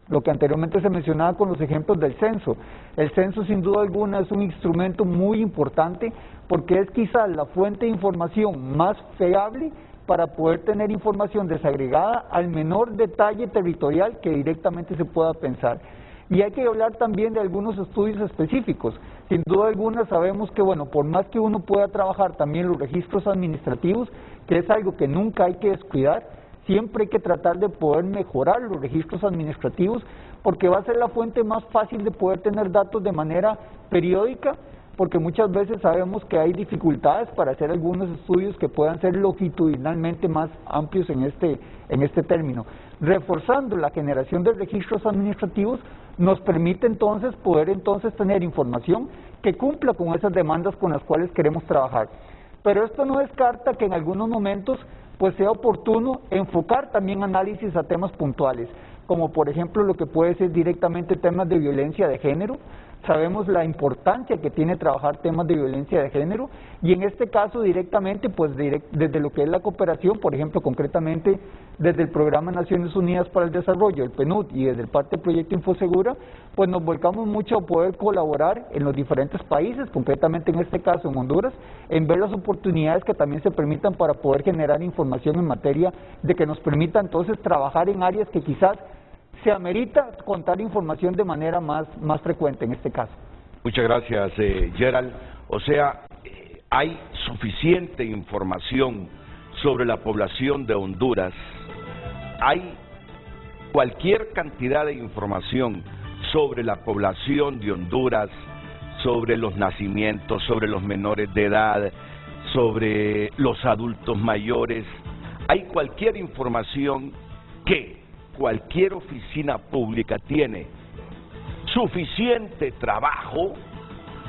lo que anteriormente se mencionaba con los ejemplos del censo. El censo, sin duda alguna, es un instrumento muy importante porque es quizás la fuente de información más fiable para poder tener información desagregada al menor detalle territorial que directamente se pueda pensar. Y hay que hablar también de algunos estudios específicos. Sin duda alguna sabemos que, bueno, por más que uno pueda trabajar también los registros administrativos, que es algo que nunca hay que descuidar, siempre hay que tratar de poder mejorar los registros administrativos, porque va a ser la fuente más fácil de poder tener datos de manera periódica, porque muchas veces sabemos que hay dificultades para hacer algunos estudios que puedan ser longitudinalmente más amplios en este término. Reforzando la generación de registros administrativos nos permite entonces poder tener información que cumpla con esas demandas con las cuales queremos trabajar. Pero esto no descarta que en algunos momentos pues sea oportuno enfocar también análisis a temas puntuales, como por ejemplo lo que puede ser directamente temas de violencia de género. Sabemos la importancia que tiene trabajar temas de violencia de género y en este caso directamente pues desde lo que es la cooperación, por ejemplo concretamente desde el Programa Naciones Unidas para el Desarrollo, el PNUD, y desde el parte del proyecto Infosegura, pues nos volcamos mucho a poder colaborar en los diferentes países, concretamente en este caso en Honduras, en ver las oportunidades que también se permitan para poder generar información en materia de que nos permita entonces trabajar en áreas que quizás se amerita contar información de manera más frecuente en este caso.
Muchas gracias, Gerald. O sea, hay suficiente información sobre la población de Honduras, hay cualquier cantidad de información sobre la población de Honduras, sobre los nacimientos, sobre los menores de edad, sobre los adultos mayores, hay cualquier información que cualquier oficina pública tiene suficiente trabajo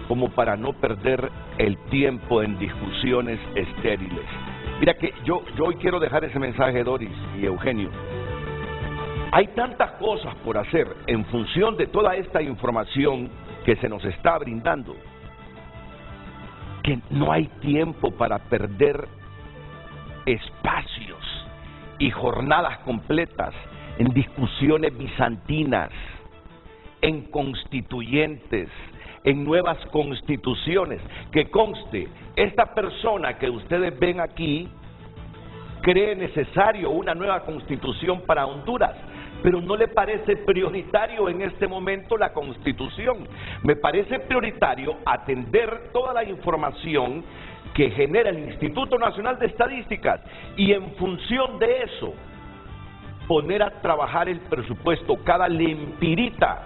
como para no perder el tiempo en discusiones estériles. Mira que yo hoy quiero dejar ese mensaje, Doris y Eugenio. Hay tantas cosas por hacer en función de toda esta información que se nos está brindando, que no hay tiempo para perder espacios y jornadas completas en discusiones bizantinas, en constituyentes, en nuevas constituciones. Que conste, esta persona que ustedes ven aquí cree necesario una nueva constitución para Honduras, pero no le parece prioritario en este momento la constitución. Me parece prioritario atender toda la información que genera el Instituto Nacional de Estadísticas y en función de eso poner a trabajar el presupuesto, cada lempirita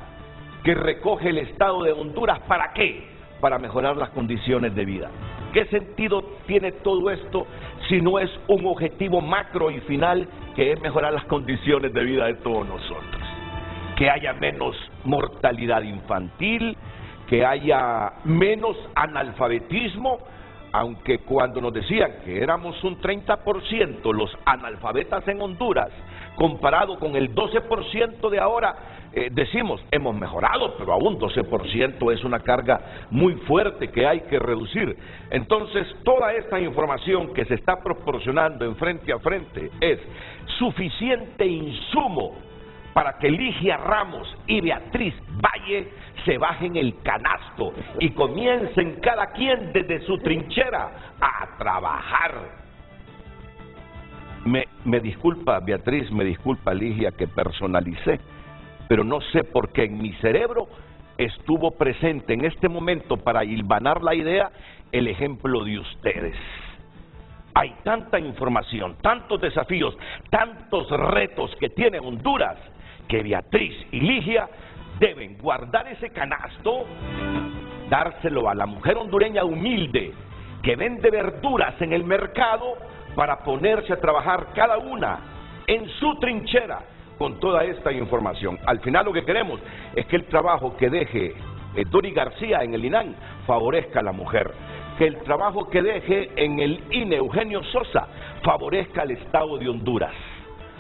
que recoge el Estado de Honduras. ¿Para qué? Para mejorar las condiciones de vida. ¿Qué sentido tiene todo esto si no es un objetivo macro y final, que es mejorar las condiciones de vida de todos nosotros? Que haya menos mortalidad infantil, que haya menos analfabetismo, aunque cuando nos decían que éramos un 30% los analfabetas en Honduras, comparado con el 12% de ahora, decimos, hemos mejorado, pero aún 12% es una carga muy fuerte que hay que reducir. Entonces, toda esta información que se está proporcionando en Frente a Frente es suficiente insumo para que Ligia Ramos y Beatriz Valle se bajen el canasto y comiencen cada quien desde su trinchera a trabajar. Me disculpa Beatriz, me disculpa Ligia que personalicé, pero no sé por qué en mi cerebro estuvo presente en este momento para hilvanar la idea el ejemplo de ustedes. Hay tanta información, tantos desafíos, tantos retos que tiene Honduras, que Beatriz y Ligia deben guardar ese canasto, dárselo a la mujer hondureña humilde que vende verduras en el mercado para ponerse a trabajar cada una en su trinchera con toda esta información. Al final lo que queremos es que el trabajo que deje Dori García en el INAN favorezca a la mujer, que el trabajo que deje en el INE Eugenio Sosa favorezca al Estado de Honduras.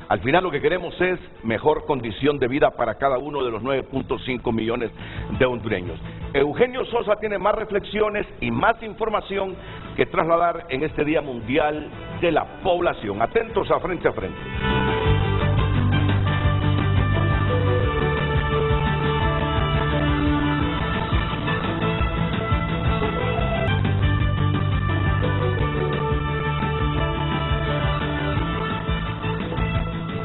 Al final lo que queremos es mejor condición de vida para cada uno de los 9.5 millones de hondureños. Eugenio Sosa tiene más reflexiones y más información que trasladar en este Día Mundial de la Población. Atentos a Frente a Frente.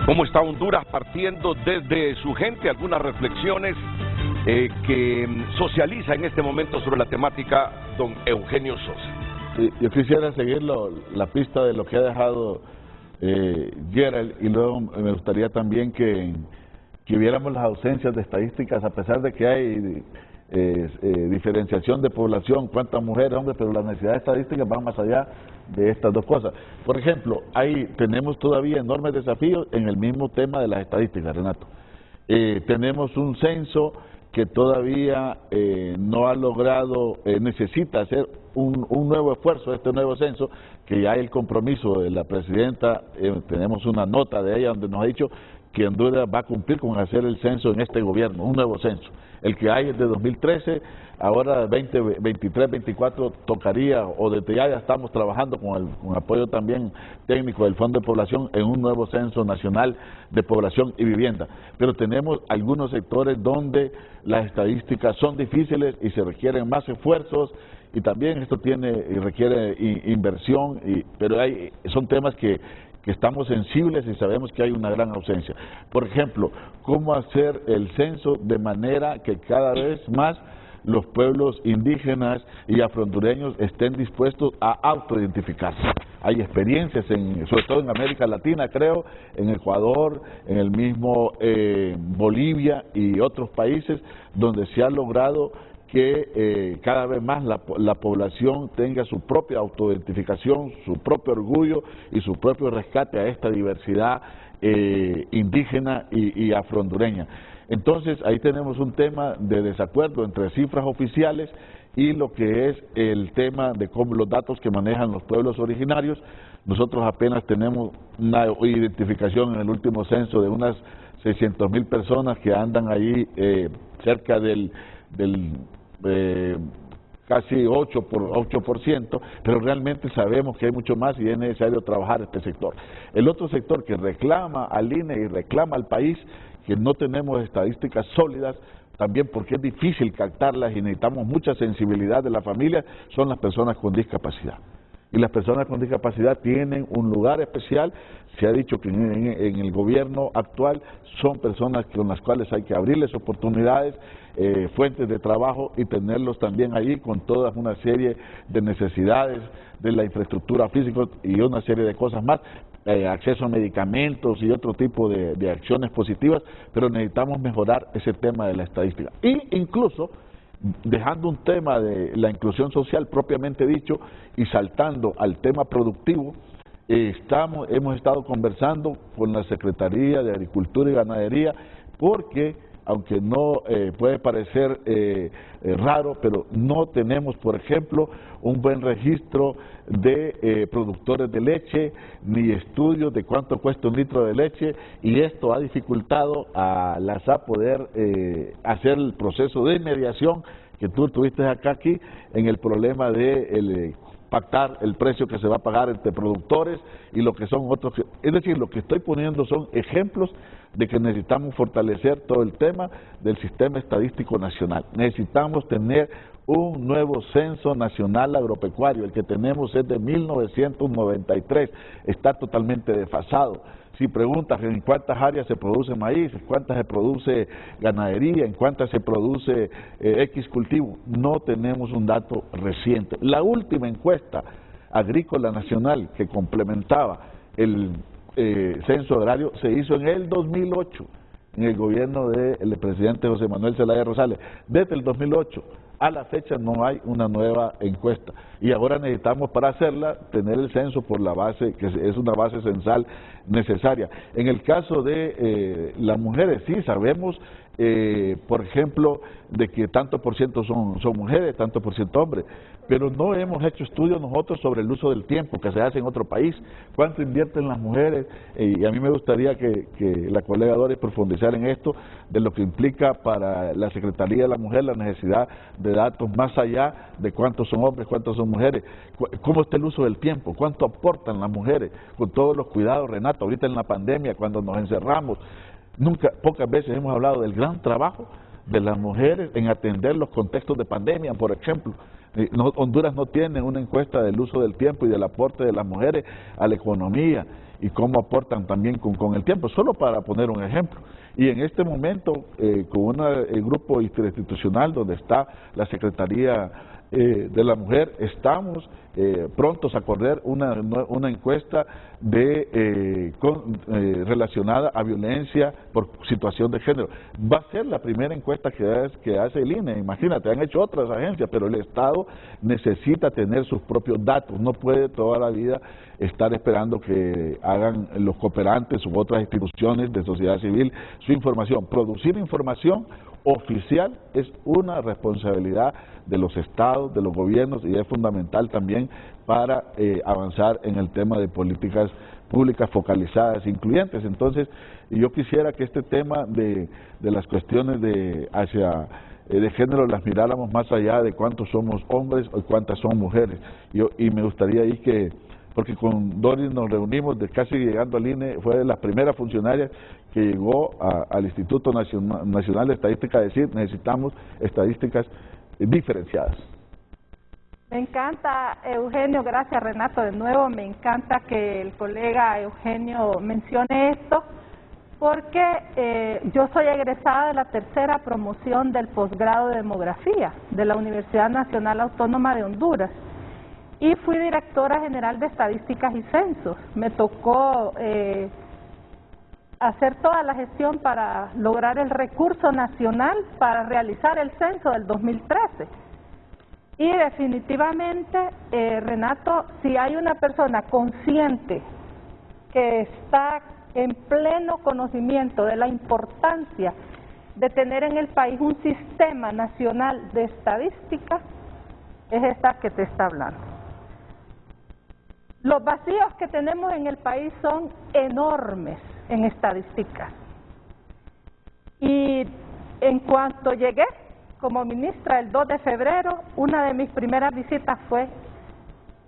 ¿Cómo está Honduras partiendo desde su gente? Algunas reflexiones que socializa en este momento sobre la temática don Eugenio Sosa.
Yo quisiera seguir la pista de lo que ha dejado Gerald, y luego me gustaría también que viéramos las ausencias de estadísticas, a pesar de que hay diferenciación de población, cuántas mujeres, hombres, pero las necesidades estadísticas van más allá de estas dos cosas. Por ejemplo, tenemos todavía enormes desafíos en el mismo tema de las estadísticas, Renato. Tenemos un censo que todavía no ha logrado, necesita hacer un nuevo esfuerzo, este nuevo censo, que ya hay el compromiso de la presidenta, tenemos una nota de ella donde nos ha dicho que Honduras va a cumplir con hacer el censo en este gobierno, un nuevo censo. El que hay es de 2013, ahora 2023, 24 tocaría, o desde ya estamos trabajando con apoyo también técnico del Fondo de Población en un nuevo censo nacional de población y vivienda. Pero tenemos algunos sectores donde las estadísticas son difíciles y se requieren más esfuerzos, y también esto requiere inversión, pero son temas que estamos sensibles y sabemos que hay una gran ausencia. Por ejemplo, cómo hacer el censo de manera que cada vez más los pueblos indígenas y afrohondureños estén dispuestos a autoidentificarse. Hay experiencias, sobre todo en América Latina, creo, en Ecuador, en el mismo Bolivia y otros países, donde se ha logrado que cada vez más la población tenga su propia autoidentificación, su propio orgullo y su propio rescate a esta diversidad indígena y afrohondureña. Entonces, ahí tenemos un tema de desacuerdo entre cifras oficiales y lo que es el tema de cómo los datos que manejan los pueblos originarios. Nosotros apenas tenemos una identificación en el último censo de unas 600,000 personas que andan ahí cerca del casi 8%, pero realmente sabemos que hay mucho más y es necesario trabajar este sector. El otro sector que reclama al INE y reclama al país que no tenemos estadísticas sólidas, también porque es difícil captarlas y necesitamos mucha sensibilidad de la familia, son las personas con discapacidad. Y las personas con discapacidad tienen un lugar especial. Se ha dicho que en el gobierno actual son personas con las cuales hay que abrirles oportunidades, fuentes de trabajo y tenerlos también ahí con toda una serie de necesidades de la infraestructura física y una serie de cosas más, acceso a medicamentos y otro tipo de acciones positivas, pero necesitamos mejorar ese tema de la estadística. Y incluso, dejando un tema de la inclusión social propiamente dicho y saltando al tema productivo, hemos estado conversando con la Secretaría de Agricultura y Ganadería porque aunque no puede parecer raro, pero no tenemos, por ejemplo, un buen registro de productores de leche, ni estudios de cuánto cuesta un litro de leche, y esto ha dificultado a la SAP poder hacer el proceso de mediación que tú tuviste aquí en el problema de pactar el precio que se va a pagar entre productores y lo que son otros. Es decir, lo que estoy poniendo son ejemplos de que necesitamos fortalecer todo el tema del sistema estadístico nacional. Necesitamos tener un nuevo censo nacional agropecuario. El que tenemos es de 1993, está totalmente desfasado. Si preguntas en cuántas áreas se produce maíz, en cuántas se produce ganadería, en cuántas se produce X cultivo, no tenemos un dato reciente. La última encuesta agrícola nacional que complementaba el censo agrario se hizo en el 2008, en el gobierno del presidente José Manuel Zelaya Rosales. Desde el 2008 a la fecha no hay una nueva encuesta y ahora necesitamos, para hacerla, tener el censo por la base, que es una base censal necesaria. En el caso de las mujeres, sí sabemos, por ejemplo, de que tanto por ciento son mujeres, tanto por ciento hombres, pero no hemos hecho estudios nosotros sobre el uso del tiempo que se hace en otro país, cuánto invierten las mujeres, y a mí me gustaría que la colega Doris profundizara en esto, de lo que implica para la Secretaría de la Mujer la necesidad de datos más allá de cuántos son hombres, cuántos son mujeres, cómo está el uso del tiempo, cuánto aportan las mujeres con todos los cuidados. Renato, ahorita en la pandemia, cuando nos encerramos, pocas veces hemos hablado del gran trabajo de las mujeres en atender los contextos de pandemia, por ejemplo. Honduras no tiene una encuesta del uso del tiempo y del aporte de las mujeres a la economía y cómo aportan también con el tiempo, solo para poner un ejemplo. Y en este momento, con el grupo interinstitucional donde está la Secretaría de la Mujer, estamos prontos a correr una encuesta relacionada a violencia por situación de género. Va a ser la primera encuesta que hace el INE. Imagínate, han hecho otras agencias, pero el Estado necesita tener sus propios datos, no puede toda la vida estar esperando que hagan los cooperantes u otras instituciones de sociedad civil su información. Producir información oficial es una responsabilidad de los estados, de los gobiernos, y es fundamental también para avanzar en el tema de políticas públicas focalizadas, incluyentes. Entonces, yo quisiera que este tema de las cuestiones de género las miráramos más allá de cuántos somos hombres o cuántas son mujeres. Y me gustaría ahí que, porque con Doris nos reunimos, de casi llegando al INE, fue de las primeras funcionarias que llegó al Instituto Nacional de Estadística a decir: necesitamos estadísticas diferenciadas.
Me encanta, Eugenio, gracias Renato de nuevo, me encanta que el colega Eugenio mencione esto, porque yo soy egresada de la tercera promoción del posgrado de demografía de la Universidad Nacional Autónoma de Honduras y fui directora general de estadísticas y censos. Me tocó hacer toda la gestión para lograr el recurso nacional para realizar el censo del 2013. Y definitivamente, Renato, si hay una persona consciente que está en pleno conocimiento de la importancia de tener en el país un sistema nacional de estadística, es esta que te está hablando. Los vacíos que tenemos en el país son enormes en estadísticas. Y en cuanto llegué como ministra el 2 de febrero, una de mis primeras visitas fue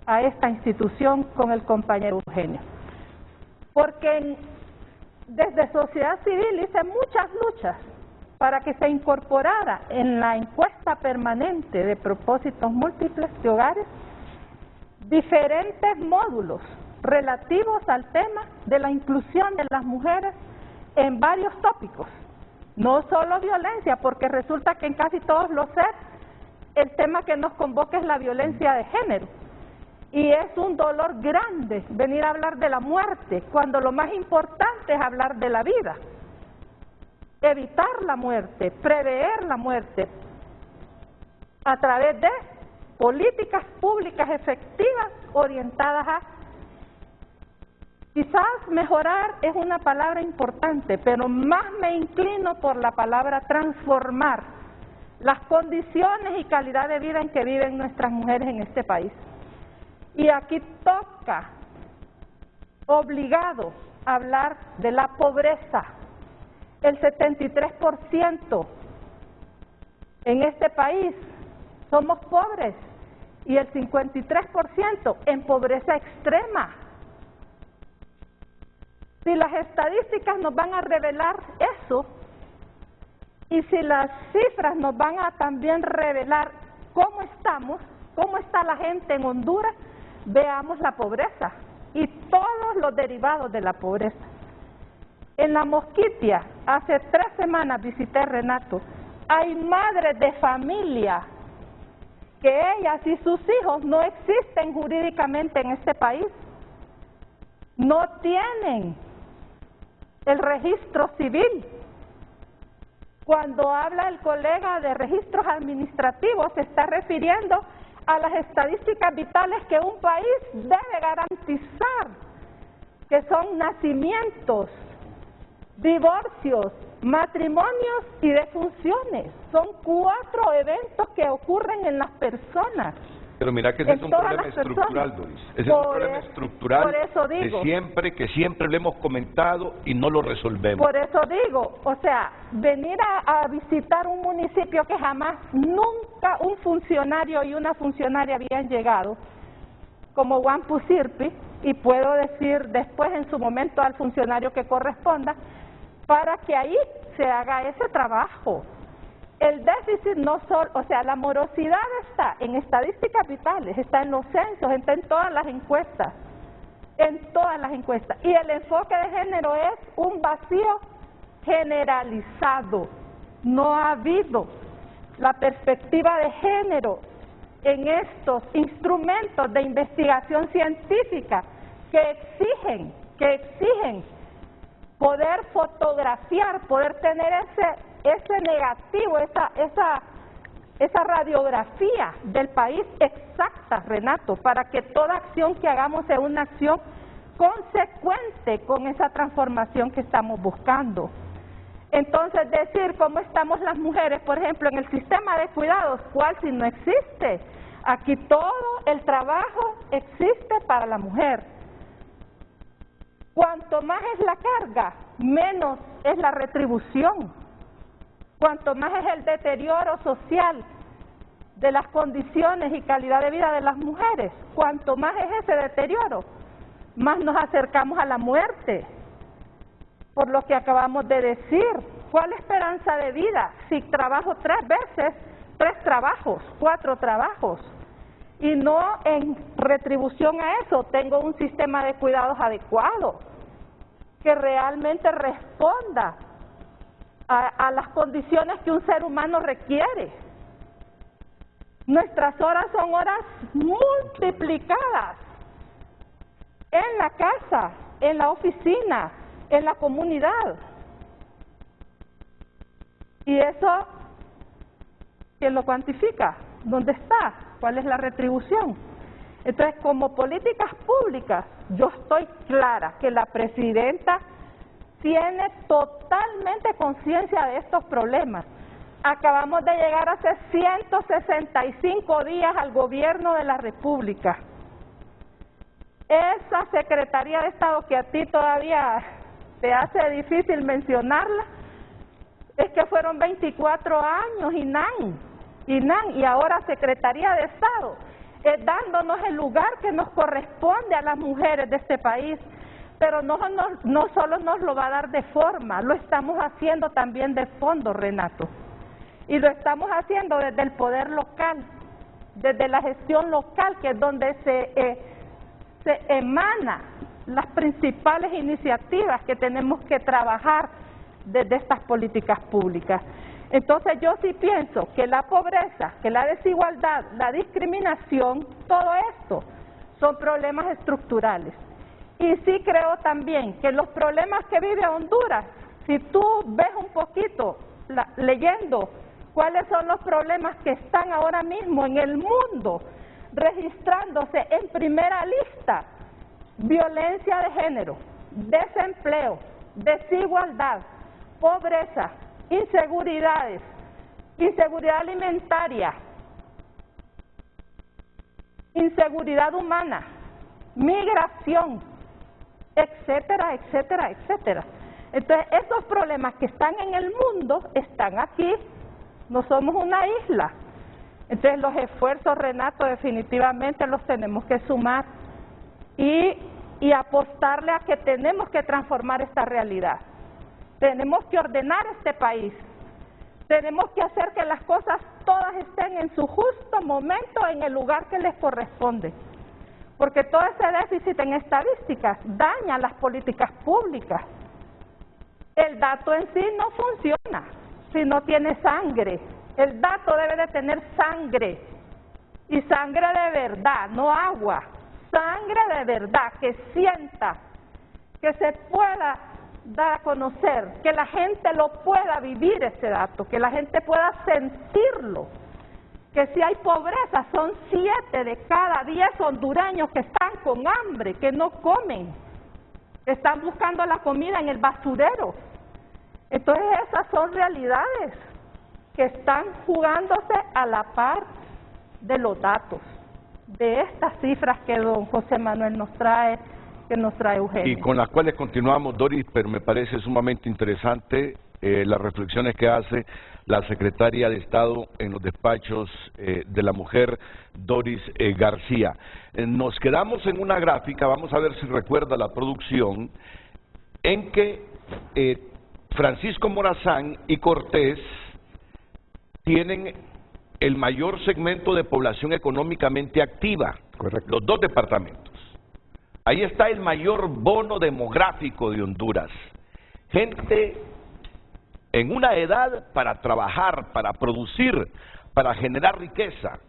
a esta institución con el compañero Eugenio. Porque desde sociedad civil hice muchas luchas para que se incorporara en la encuesta permanente de propósitos múltiples de hogares diferentes módulos relativos al tema de la inclusión de las mujeres en varios tópicos. No solo violencia, porque resulta que en casi todos los CEP el tema que nos convoca es la violencia de género. Y es un dolor grande venir a hablar de la muerte, cuando lo más importante es hablar de la vida. Evitar la muerte, prever la muerte, a través de políticas públicas efectivas orientadas a Quizás mejorar es una palabra importante, pero más me inclino por la palabra transformar las condiciones y calidad de vida en que viven nuestras mujeres en este país. Y aquí toca, obligado, hablar de la pobreza. El 73% en este país somos pobres y el 53% en pobreza extrema. Si las estadísticas nos van a revelar eso, y si las cifras nos van a también revelar cómo estamos, cómo está la gente en Honduras, veamos la pobreza y todos los derivados de la pobreza. En La Mosquitia, hace 3 semanas visité Renato, hay madres de familia que ellas y sus hijos no existen jurídicamente en este país, no tienen el registro civil. Cuando habla el colega de registros administrativos, se está refiriendo a las estadísticas vitales que un país debe garantizar, que son nacimientos, divorcios, matrimonios y defunciones. Son 4 eventos que ocurren en las personas.
Pero mira que ese es un problema estructural, Doris. Ese es un problema estructural que siempre lo hemos comentado y no lo resolvemos.
Por eso digo, o sea, venir a visitar un municipio que jamás, nunca un funcionario y una funcionaria habían llegado, como Juan Pusirpi, y puedo decir después en su momento al funcionario que corresponda, para que ahí se haga ese trabajo. El déficit no solo, o sea, la morosidad está en estadísticas vitales, está en los censos, está en todas las encuestas, y el enfoque de género es un vacío generalizado. No ha habido la perspectiva de género en estos instrumentos de investigación científica que exigen poder fotografiar, poder tener ese negativo, esa radiografía del país exacta, Renato, para que toda acción que hagamos sea una acción consecuente con esa transformación que estamos buscando. Entonces, decir cómo estamos las mujeres, por ejemplo, en el sistema de cuidados, ¿cuál si no existe? Aquí todo el trabajo existe para la mujer. Cuanto más es la carga, menos es la retribución. Cuanto más es el deterioro social de las condiciones y calidad de vida de las mujeres, cuanto más es ese deterioro, más nos acercamos a la muerte. Por lo que acabamos de decir, ¿cuál esperanza de vida? Si trabajo 3 veces, 3 trabajos, 4 trabajos, y no en retribución a eso tengo un sistema de cuidados adecuado, que realmente responda a las condiciones que un ser humano requiere. Nuestras horas son horas multiplicadas en la casa, en la oficina, en la comunidad. Y eso, ¿quién lo cuantifica? ¿Dónde está? ¿Cuál es la retribución? Entonces, como políticas públicas, yo estoy clara que la presidenta tiene totalmente conciencia de estos problemas. Acabamos de llegar hace 165 días al gobierno de la República. Esa Secretaría de Estado que a ti todavía te hace difícil mencionarla, es que fueron 24 años y ahora Secretaría de Estado, dándonos el lugar que nos corresponde a las mujeres de este país. Pero no solo nos lo va a dar de forma, lo estamos haciendo también de fondo, Renato. Y lo estamos haciendo desde el poder local, desde la gestión local, que es donde se emanan las principales iniciativas que tenemos que trabajar desde estas políticas públicas. Entonces yo sí pienso que la pobreza, que la desigualdad, la discriminación, todo esto son problemas estructurales. Y sí creo también que los problemas que vive Honduras, si tú ves un poquito leyendo cuáles son los problemas que están ahora mismo en el mundo registrándose en primera lista, violencia de género, desempleo, desigualdad, pobreza, inseguridades, inseguridad alimentaria, inseguridad humana, migración, etcétera, etcétera, etcétera. Entonces, esos problemas que están en el mundo están aquí, no somos una isla. Entonces, los esfuerzos, Renato, definitivamente los tenemos que sumar y apostarle a que tenemos que transformar esta realidad. Tenemos que ordenar este país. Tenemos que hacer que las cosas todas estén en su justo momento, en el lugar que les corresponde. Porque todo ese déficit en estadísticas daña las políticas públicas. El dato en sí no funciona si no tiene sangre. El dato debe de tener sangre. Y sangre de verdad, no agua. Sangre de verdad, que sienta, que se pueda dar a conocer, que la gente lo pueda vivir ese dato, que la gente pueda sentirlo. Que si hay pobreza, son 7 de cada 10 hondureños que están con hambre, que no comen, que están buscando la comida en el basurero. Entonces esas son realidades que están jugándose a la par de los datos, de estas cifras que don José Manuel nos trae, que nos trae Eugenio.
Y con las cuales continuamos, Doris, pero me parece sumamente interesante las reflexiones que hace la secretaria de Estado en los despachos de la mujer, Doris García. Nos quedamos en una gráfica, vamos a ver si recuerda la producción, en que Francisco Morazán y Cortés tienen el mayor segmento de población económicamente activa. Correcto. Los dos departamentos. Ahí está el mayor bono demográfico de Honduras. Gente en una edad para trabajar, para producir, para generar riqueza.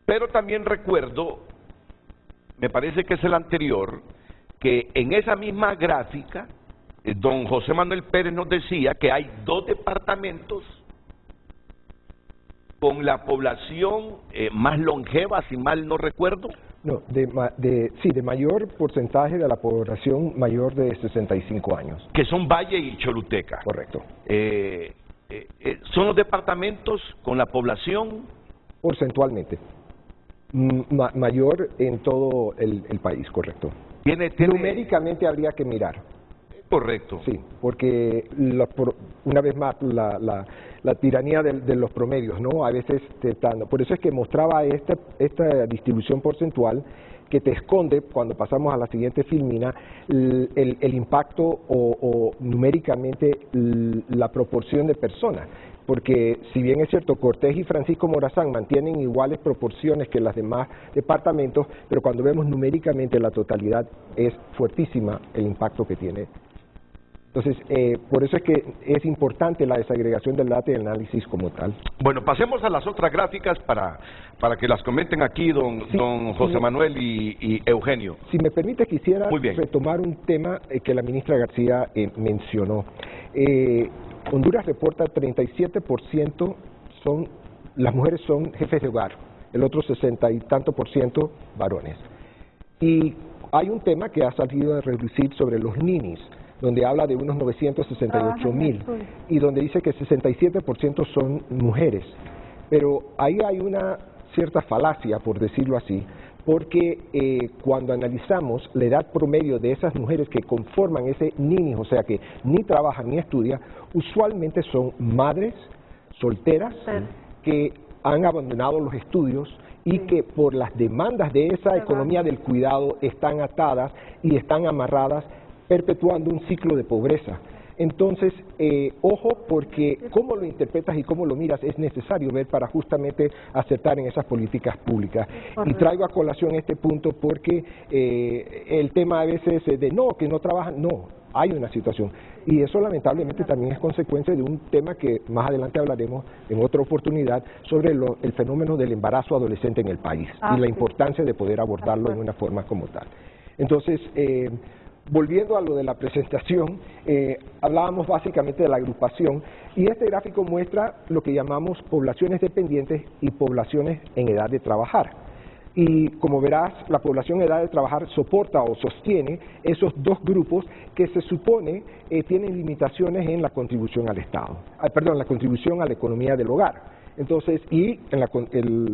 Pero también recuerdo, me parece que es el anterior, que en esa misma gráfica, don José Manuel Pérez nos decía que hay 2 departamentos con la población más longeva, si mal no recuerdo.
No, de mayor porcentaje de la población mayor de 65 años.
Que son Valle y Choluteca.
Correcto.
¿Son los departamentos con la población?
Porcentualmente. Mayor en todo el país, correcto.
¿Tiene...
Numéricamente habría que mirar.
Correcto.
Sí, porque una vez más la tiranía de los promedios, ¿no? A veces por eso es que mostraba esta distribución porcentual que te esconde, cuando pasamos a la siguiente filmina, el impacto o numéricamente la proporción de personas. Porque si bien es cierto, Cortés y Francisco Morazán mantienen iguales proporciones que las demás departamentos, pero cuando vemos numéricamente la totalidad es fuertísima el impacto que tiene. Entonces, por eso es que es importante la desagregación del dato y el análisis como tal.
Bueno, pasemos a las otras gráficas para que las comenten aquí don José Manuel y Eugenio.
Si me permite, quisiera retomar un tema que la ministra García mencionó. Honduras reporta 37% las mujeres son jefes de hogar, el otro 60 y tanto % varones. Y hay un tema que ha salido a reducir sobre los ninis, donde habla de unos 968,000 y donde dice que 67% son mujeres. Pero ahí hay una cierta falacia, por decirlo así, porque cuando analizamos la edad promedio de esas mujeres que conforman ese ninis, o sea que ni trabajan ni estudian, usualmente son madres solteras que han abandonado los estudios y que por las demandas de esa economía del cuidado están atadas y están amarradas, perpetuando un ciclo de pobreza. Entonces, ojo, porque cómo lo interpretas y cómo lo miras es necesario ver para justamente acertar en esas políticas públicas. Y traigo a colación este punto porque el tema a veces de que no trabajan, no, hay una situación. Y eso lamentablemente también es consecuencia de un tema que más adelante hablaremos en otra oportunidad sobre el fenómeno del embarazo adolescente en el país y la importancia de poder abordarlo en una forma como tal. Entonces, volviendo a lo de la presentación, hablábamos básicamente de la agrupación y este gráfico muestra lo que llamamos poblaciones dependientes y poblaciones en edad de trabajar. Y como verás, la población en edad de trabajar soporta o sostiene esos dos grupos que se supone tienen limitaciones en la contribución al Estado, la contribución a la economía del hogar, entonces, y en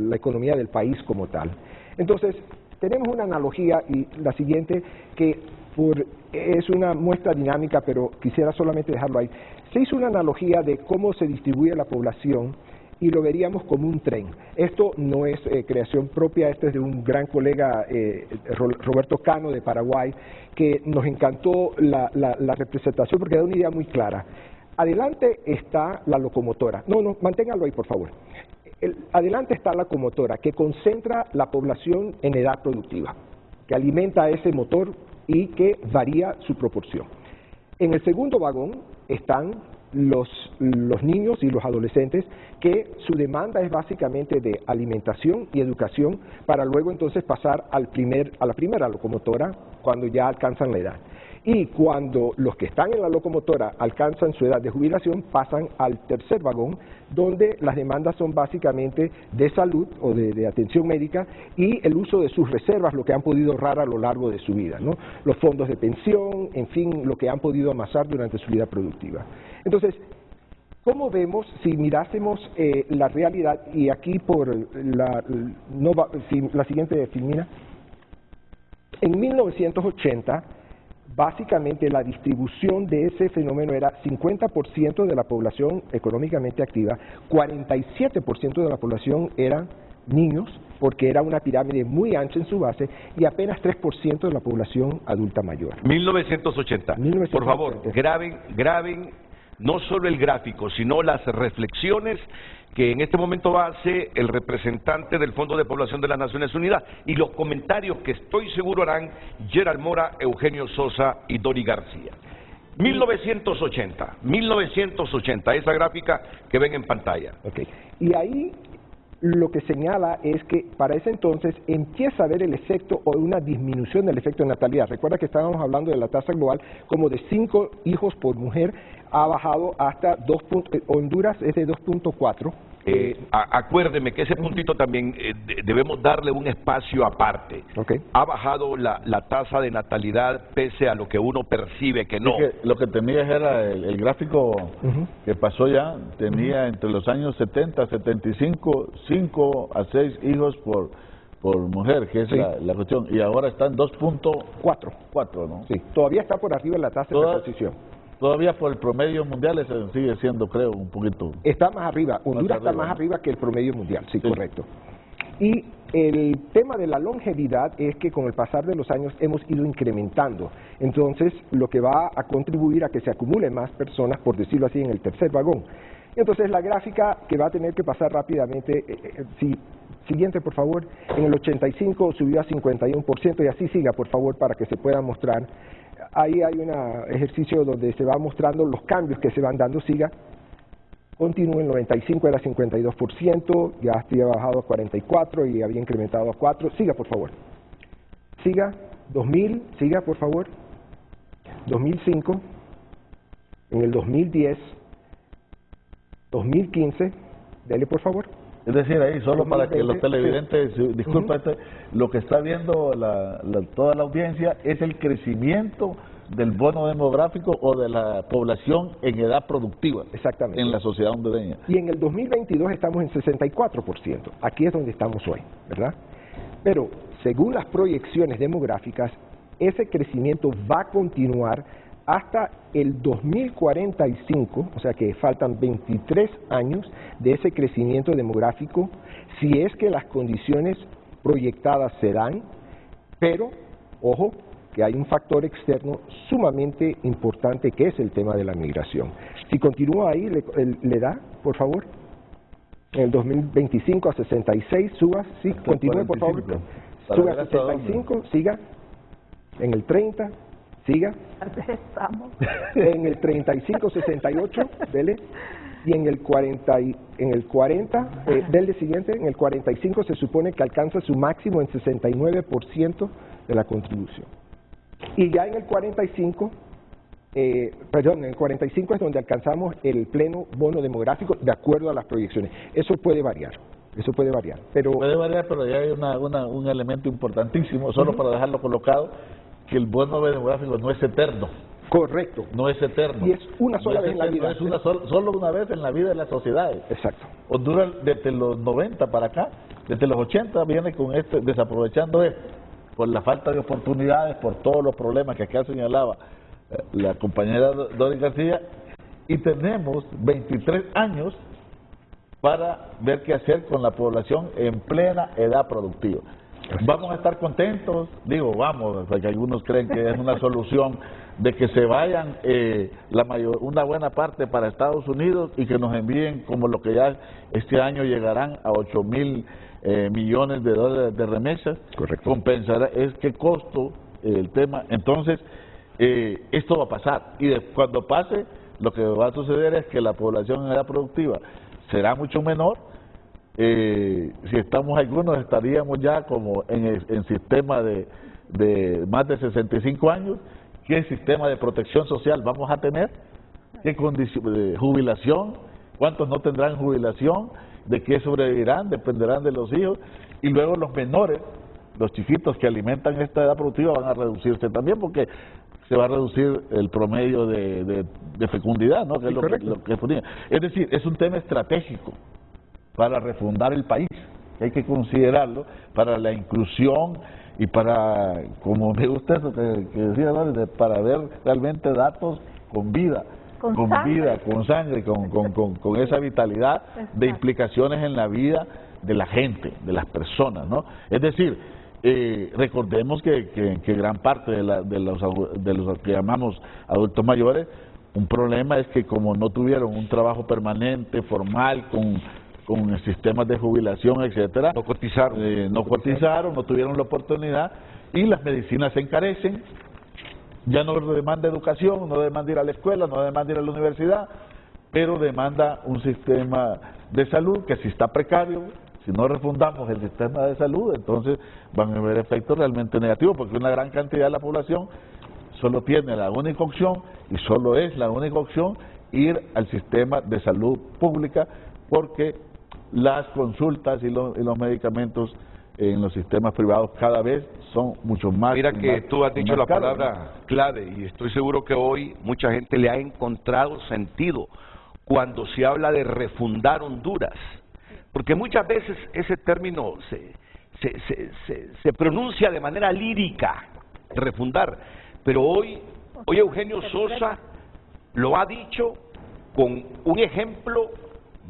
la economía del país como tal. Entonces, tenemos una analogía, y la siguiente, que es una muestra dinámica, pero quisiera solamente dejarlo ahí. Se hizo una analogía de cómo se distribuye la población y lo veríamos como un tren. Esto no es creación propia, esto es de un gran colega, Roberto Cano de Paraguay, que nos encantó la representación porque da una idea muy clara. Adelante está la locomotora. No, manténgalo ahí, por favor. Adelante está la locomotora que concentra la población en edad productiva, que alimenta ese motor y que varía su proporción. En el segundo vagón están los niños y los adolescentes, que su demanda es básicamente de alimentación y educación, para luego entonces pasar a la primera locomotora cuando ya alcanzan la edad. Y cuando los que están en la locomotora alcanzan su edad de jubilación, pasan al tercer vagón, donde las demandas son básicamente de salud o de atención médica y el uso de sus reservas, lo que han podido ahorrar a lo largo de su vida, ¿no? Los fondos de pensión, en fin, lo que han podido amasar durante su vida productiva. Entonces, ¿cómo vemos si mirásemos la realidad? Y aquí la siguiente filmina. En 1980, básicamente la distribución de ese fenómeno era 50% de la población económicamente activa, 47% de la población eran niños, porque era una pirámide muy ancha en su base, y apenas 3% de la población adulta mayor.
1980. Por favor, graben no solo el gráfico, sino las reflexiones que en este momento hace el representante del Fondo de Población de las Naciones Unidas y los comentarios que estoy seguro harán Gerald Mora, Eugenio Sosa y Dori García. 1980, esa gráfica que ven en pantalla.
Okay. Y ahí lo que señala es que para ese entonces empieza a haber el efecto o una disminución del efecto de natalidad. Recuerda que estábamos hablando de la tasa global como de 5 hijos por mujer, ha bajado hasta Honduras es de 2.4.
Acuérdeme que ese puntito también debemos darle un espacio aparte.
Okay.
Ha bajado la tasa de natalidad pese a lo que uno percibe que no.
Es que lo que tenías era el gráfico que pasó ya, tenía entre los años 70 75, 5 a 6 hijos por mujer, que es
sí,
la cuestión, y ahora está en 2.4, ¿no?
Sí, todavía está por arriba de la tasa de reposición.
Todavía por el promedio mundial ese sigue siendo, creo, un poquito.
Está más arriba, Honduras está más arriba que el promedio mundial, sí, correcto. Y el tema de la longevidad es que con el pasar de los años hemos ido incrementando. Entonces, lo que va a contribuir a que se acumulen más personas, por decirlo así, en el tercer vagón. Entonces, la gráfica que va a tener que pasar rápidamente, siguiente, por favor, en el 85 subió a 51%, y así siga, por favor, para que se pueda mostrar. Ahí hay un ejercicio donde se va mostrando los cambios que se van dando. Siga. Continúa, en el 95 era 52%, ya había bajado a 44 y había incrementado a 4. Siga, por favor. Siga. 2000, siga, por favor. 2005. En el 2010. 2015. Dele, por favor.
Es decir, ahí solo 2020, para que los televidentes, sí, disculpa, lo que está viendo toda la audiencia es el crecimiento del bono demográfico o de la población en edad productiva.
Exactamente.
En la sociedad hondureña.
Y en el 2022 estamos en 64%. Aquí es donde estamos hoy, ¿verdad? Pero según las proyecciones demográficas, ese crecimiento va a continuar hasta el 2045, o sea que faltan 23 años de ese crecimiento demográfico, si es que las condiciones proyectadas se dan, pero, ojo, que hay un factor externo sumamente importante que es el tema de la migración. Si continúa ahí, le da, por favor, en el 2025 a 66, suba, sí, continúe, por favor, suba a 65, siga, en el 30, siga. En el 35-68, dele. Y en el 40, dele siguiente, en el 45 se supone que alcanza su máximo en 69% de la contribución. Y ya en el 45, en el 45 es donde alcanzamos el pleno bono demográfico de acuerdo a las proyecciones. Eso puede variar, Eso puede variar. Pero
puede variar, pero ya hay un elemento importantísimo, solo para dejarlo colocado, que el bono demográfico no es eterno.
correcto.
No es eterno.
Y es una sola vez en la vida.
No es solo una vez en la vida de las sociedades.
Exacto.
Honduras desde los 90 para acá, desde los 80 viene con desaprovechando esto, por la falta de oportunidades, por todos los problemas que acá señalaba la compañera Doris García, y tenemos 23 años para ver qué hacer con la población en plena edad productiva. ¿Vamos a estar contentos? Digo, vamos, porque algunos creen que es una solución de que se vayan una buena parte para Estados Unidos y que nos envíen como lo que ya este año llegarán a 8,000 millones de dólares de remesas.
Correcto.
Compensará, qué costo el tema. Entonces, esto va a pasar. Y cuando pase, lo que va a suceder es que la población en edad productiva será mucho menor. Si estamos algunos, estaríamos ya como en sistema de más de 65 años. ¿Qué sistema de protección social vamos a tener? ¿Qué condición de jubilación? ¿Cuántos no tendrán jubilación? ¿De qué sobrevivirán? Dependerán de los hijos. Y luego los menores, los chiquitos que alimentan esta edad productiva van a reducirse también, porque se va a reducir el promedio de fecundidad, ¿no? Que es lo que ponía. Es decir, es un tema estratégico para refundar el país, que hay que considerarlo para la inclusión y para, como me gusta eso que decía, ¿no? Para ver realmente datos con vida, con sangre, con esa vitalidad de implicaciones en la vida de la gente, de las personas, ¿no? Es decir, recordemos que gran parte de los que llamamos adultos mayores, un problema es que como no tuvieron un trabajo permanente, formal, con sistemas de jubilación, etcétera,
no cotizaron,
no tuvieron la oportunidad, y las medicinas se encarecen, ya no demanda educación, no demanda ir a la escuela, no demanda ir a la universidad, pero demanda un sistema de salud que si está precario, si no refundamos el sistema de salud, entonces van a haber efectos realmente negativos, porque una gran cantidad de la población solo tiene la única opción, y solo es la única opción, ir al sistema de salud pública, porque las consultas y los medicamentos en los sistemas privados cada vez son mucho más.
Mira que tú has dicho la
caros,
palabra clave, y estoy seguro que hoy mucha gente le ha encontrado sentido cuando se habla de refundar Honduras, porque muchas veces ese término se pronuncia de manera lírica, refundar, pero hoy Eugenio Sosa lo ha dicho con un ejemplo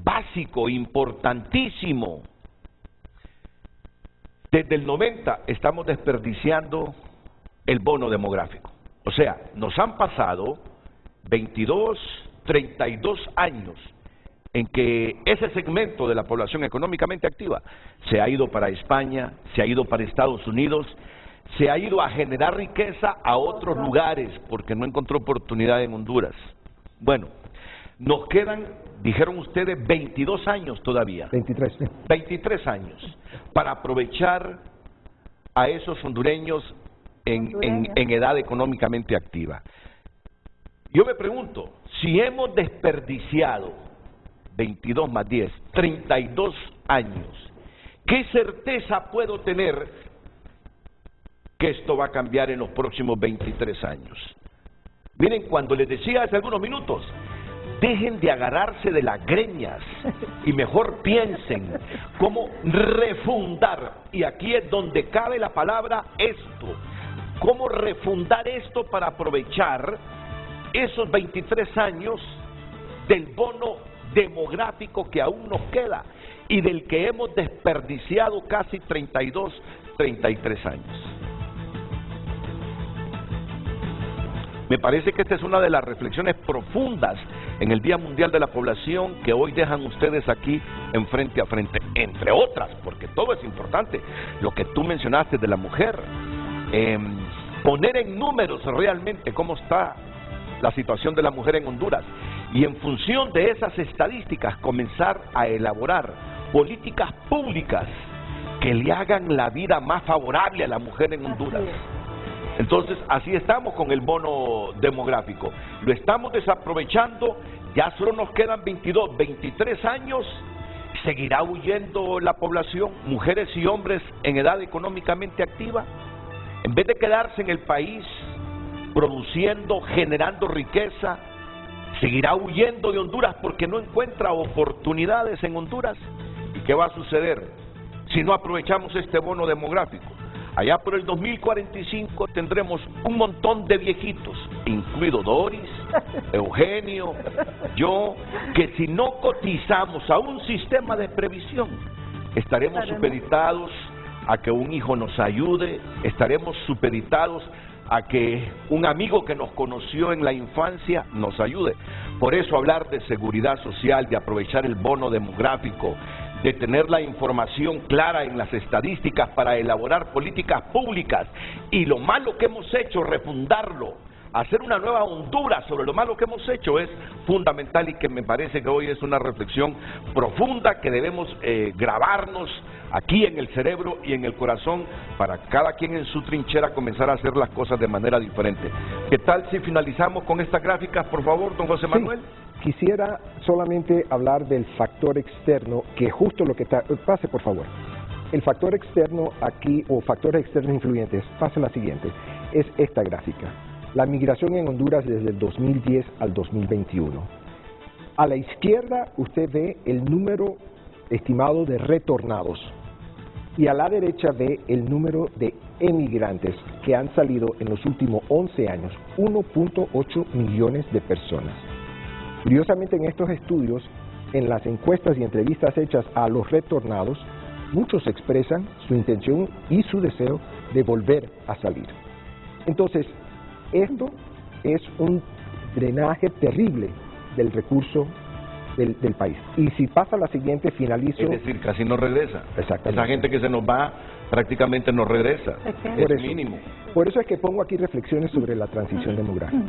básico, importantísimo. Desde el 90 estamos desperdiciando el bono demográfico. O sea, nos han pasado 22, 32 años en que ese segmento de la población económicamente activa se ha ido para España, se ha ido para Estados Unidos, se ha ido a generar riqueza a otros lugares porque no encontró oportunidad en Honduras. Bueno, nos quedan, dijeron ustedes, 22 años todavía.
23.
23 años para aprovechar a esos hondureños en edad económicamente activa. Yo me pregunto, si hemos desperdiciado 22 más 10, 32 años, ¿qué certeza puedo tener que esto va a cambiar en los próximos 23 años? Miren, cuando les decía hace algunos minutos, dejen de agarrarse de las greñas y mejor piensen cómo refundar, y aquí es donde cabe la palabra esto, cómo refundar esto para aprovechar esos 23 años del bono demográfico que aún nos queda y del que hemos desperdiciado casi 32, 33 años. Me parece que esta es una de las reflexiones profundas en el Día Mundial de la Población que hoy dejan ustedes aquí en Frente a Frente, entre otras, porque todo es importante, lo que tú mencionaste de la mujer, poner en números realmente cómo está la situación de la mujer en Honduras, y en función de esas estadísticas comenzar a elaborar políticas públicas que le hagan la vida más favorable a la mujer en Honduras. Entonces, así estamos con el bono demográfico. Lo estamos desaprovechando, ya solo nos quedan 22, 23 años ¿Seguirá huyendo la población, mujeres y hombres en edad económicamente activa? En vez de quedarse en el país produciendo, generando riqueza, ¿seguirá huyendo de Honduras porque no encuentra oportunidades en Honduras? ¿Y qué va a suceder si no aprovechamos este bono demográfico? Allá por el 2045 tendremos un montón de viejitos, incluido Doris, Eugenio, yo, que si no cotizamos a un sistema de previsión, estaremos supeditados a que un hijo nos ayude, estaremos supeditados a que un amigo que nos conoció en la infancia nos ayude. Por eso hablar de seguridad social, de aprovechar el bono demográfico, de tener la información clara en las estadísticas para elaborar políticas públicas y lo malo que hemos hecho, refundarlo, hacer una nueva Honduras sobre lo malo que hemos hecho es fundamental y que me parece que hoy es una reflexión profunda que debemos grabarnos aquí en el cerebro y en el corazón para cada quien en su trinchera comenzar a hacer las cosas de manera diferente. ¿Qué tal si finalizamos con estas gráficas, por favor, don José Manuel?
Sí, quisiera solamente hablar del factor externo, que justo lo que está... Pase, por favor. El factor externo aquí, o factores externos influyentes, pase la siguiente, es esta gráfica. La migración en Honduras desde el 2010 al 2021. A la izquierda usted ve el número estimado de retornados y a la derecha ve el número de emigrantes que han salido en los últimos 11 años, 1.8 millones de personas. Curiosamente, en estos estudios, en las encuestas y entrevistas hechas a los retornados, muchos expresan su intención y su deseo de volver a salir. Entonces, esto es un drenaje terrible del recurso del país. Y si pasa la siguiente, finalizo...
Es decir, casi no regresa.
Exactamente.
Esa gente que se nos va prácticamente no regresa. Es mínimo.
Por eso es que pongo aquí reflexiones sobre la transición demográfica.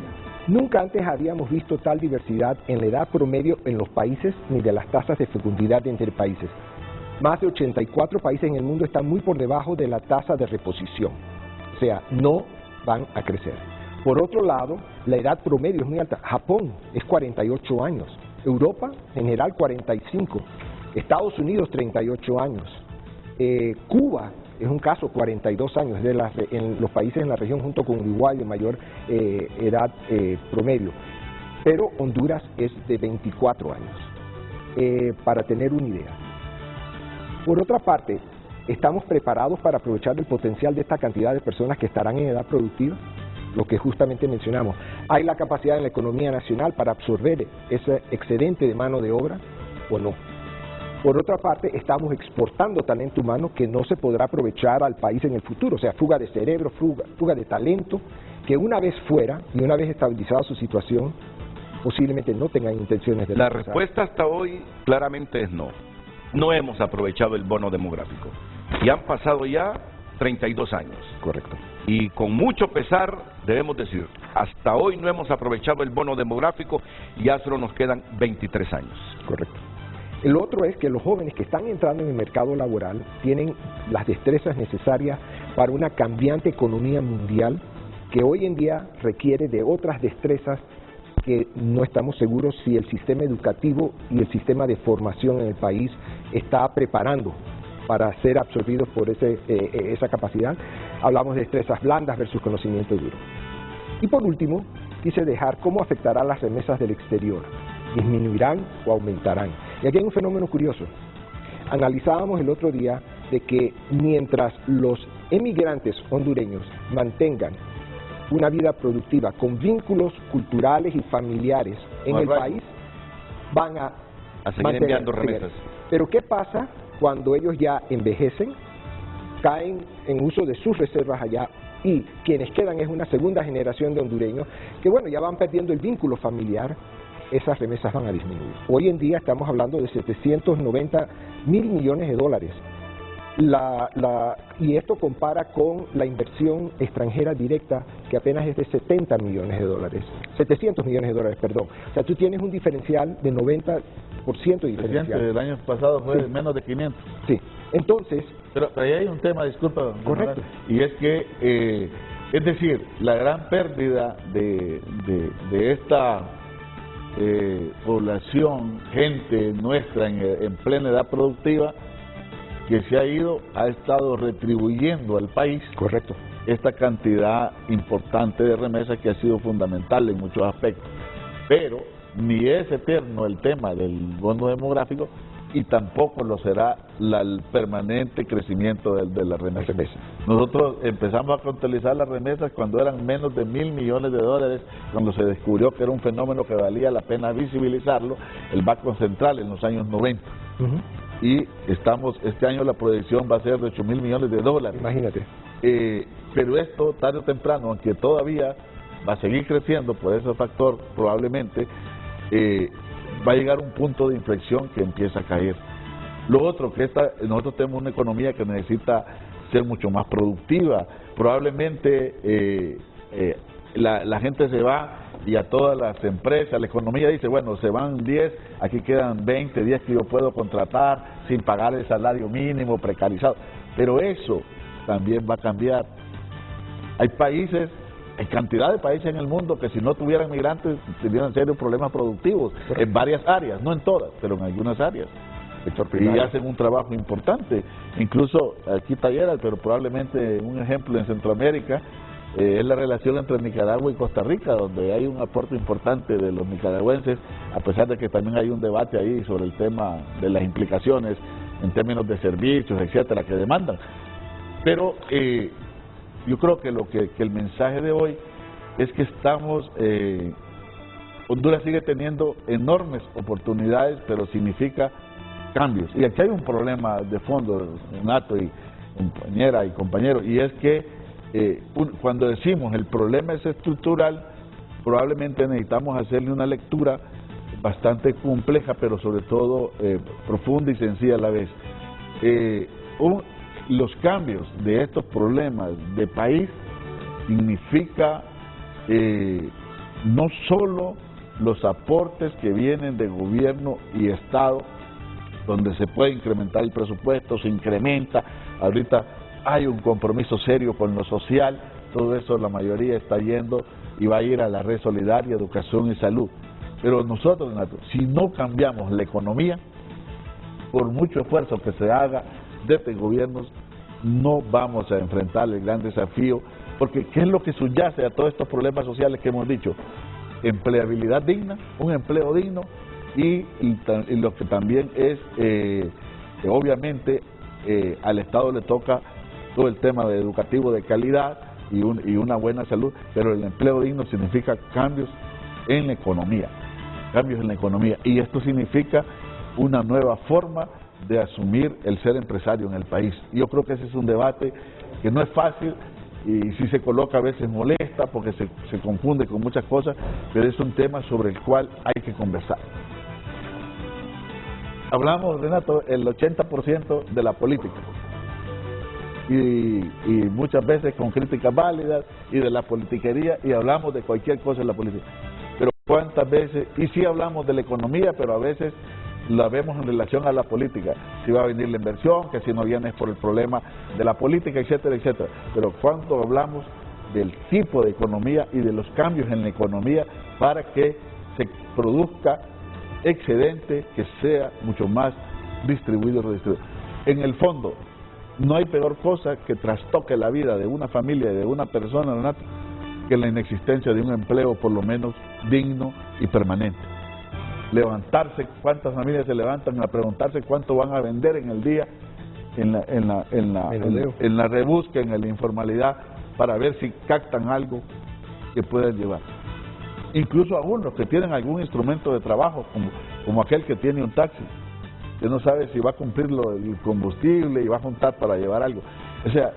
Nunca antes habíamos visto tal diversidad en la edad promedio en los países ni de las tasas de fecundidad entre países. Más de 84 países en el mundo están muy por debajo de la tasa de reposición. O sea, no van a crecer. Por otro lado, la edad promedio es muy alta. Japón es 48 años. Europa, en general, 45. Estados Unidos, 38 años. Cuba es un caso, 42 años, en los países en la región junto con Uruguay de mayor edad promedio. Pero Honduras es de 24 años, para tener una idea. Por otra parte, ¿estamos preparados para aprovechar el potencial de esta cantidad de personas que estarán en edad productiva? Lo que justamente mencionamos. ¿Hay la capacidad en la economía nacional para absorber ese excedente de mano de obra o no? Por otra parte, estamos exportando talento humano que no se podrá aprovechar al país en el futuro, o sea, fuga de cerebro, fuga de talento, que una vez fuera y una vez estabilizada su situación, posiblemente no tengan intenciones de...
La respuesta hasta hoy claramente es no. No hemos aprovechado el bono demográfico. Y han pasado ya 32 años.
Correcto.
Y con mucho pesar debemos decir, hasta hoy no hemos aprovechado el bono demográfico y ya solo nos quedan 23 años.
Correcto. El otro es que los jóvenes que están entrando en el mercado laboral tienen las destrezas necesarias para una cambiante economía mundial que hoy en día requiere de otras destrezas que no estamos seguros si el sistema educativo y el sistema de formación en el país está preparando para ser absorbidos por esa capacidad. Hablamos de destrezas blandas versus conocimiento duro. Y por último, quise dejar cómo afectará las remesas del exterior. ¿Disminuirán o aumentarán? Y aquí hay un fenómeno curioso. Analizábamos el otro día de que mientras los emigrantes hondureños mantengan una vida productiva con vínculos culturales y familiares en el país, van a
seguir enviando remesas.
Pero ¿qué pasa cuando ellos ya envejecen, caen en uso de sus reservas allá y quienes quedan es una segunda generación de hondureños que bueno, ya van perdiendo el vínculo familiar? Esas remesas van a disminuir. Hoy en día estamos hablando de 790 mil millones de dólares. Y esto compara con la inversión extranjera directa, que apenas es de 70 millones de dólares. 700 millones de dólares, perdón. O sea, tú tienes un diferencial de 90% de diferencial.
El año pasado fue menos de 500.
Sí. Entonces...
Pero ahí hay un tema, disculpa.
Correcto.
Y es que, es decir, la gran pérdida de esta población, gente nuestra en plena edad productiva que se ha estado retribuyendo al país.
Correcto.
Esta cantidad importante de remesas que ha sido fundamental en muchos aspectos. Pero ni es eterno el tema del bono demográfico y tampoco lo será el permanente crecimiento de las remesas. Nosotros empezamos a contabilizar las remesas cuando eran menos de $1.000 millones, cuando se descubrió que era un fenómeno que valía la pena visibilizarlo, el Banco Central en los años 90. Y este año la proyección va a ser de $8.000 millones.
Imagínate.
Pero esto, tarde o temprano, aunque todavía va a seguir creciendo por ese factor, probablemente va a llegar un punto de inflexión que empieza a caer. Lo otro, que nosotros tenemos una economía que necesita ser mucho más productiva. Probablemente la gente se va y a todas las empresas, la economía dice, bueno, se van 10, aquí quedan 20, 10 que yo puedo contratar sin pagar el salario mínimo, precarizado. Pero eso también va a cambiar. Hay cantidad de países en el mundo que si no tuvieran migrantes tendrían serios problemas productivos en varias áreas, no en todas, pero en algunas áreas. Y hacen un trabajo importante. Incluso aquí Talleras, pero probablemente un ejemplo en Centroamérica, es la relación entre Nicaragua y Costa Rica, donde hay un aporte importante de los nicaragüenses, a pesar de que también hay un debate ahí sobre el tema de las implicaciones en términos de servicios, etcétera, que demandan. Pero yo creo que el mensaje de hoy es que Honduras sigue teniendo enormes oportunidades, pero significa cambios. Y aquí hay un problema de fondo, Renato y compañera y compañero, y es que cuando decimos el problema es estructural, probablemente necesitamos hacerle una lectura bastante compleja, pero sobre todo profunda y sencilla a la vez. Los cambios de estos problemas de país significa no solo los aportes que vienen de gobierno y Estado, donde se puede incrementar el presupuesto, se incrementa, ahorita hay un compromiso serio con lo social, todo eso la mayoría está yendo y va a ir a la red solidaria, educación y salud. Pero nosotros, Renato, si no cambiamos la economía, por mucho esfuerzo que se haga desde gobiernos, no vamos a enfrentar el gran desafío, porque ¿qué es lo que subyace a todos estos problemas sociales que hemos dicho? Empleabilidad digna, un empleo digno y lo que también es, obviamente, al Estado le toca todo el tema de educativo de calidad y una buena salud, pero el empleo digno significa cambios en la economía, y esto significa una nueva forma de asumir el ser empresario en el país. Yo creo que ese es un debate que no es fácil y si se coloca a veces molesta porque se confunde con muchas cosas, pero es un tema sobre el cual hay que conversar. Hablamos, Renato, el 80% de la política y muchas veces con críticas válidas y de la politiquería, y hablamos de cualquier cosa en la política, pero cuántas veces, y sí hablamos de la economía, pero a veces la vemos en relación a la política, si va a venir la inversión, que si no viene es por el problema de la política, etcétera, etcétera. Pero cuánto hablamos del tipo de economía y de los cambios en la economía para que se produzca excedente que sea mucho más distribuido y redistribuido. En el fondo, no hay peor cosa que trastoque la vida de una familia y de una persona, Renato, que la inexistencia de un empleo por lo menos digno y permanente. Levantarse, cuántas familias se levantan a preguntarse cuánto van a vender en el día, en la rebusca, en la informalidad, para ver si captan algo que puedan llevar. Incluso algunos que tienen algún instrumento de trabajo, como aquel que tiene un taxi, que no sabe si va a cumplir el combustible y va a juntar para llevar algo. O sea,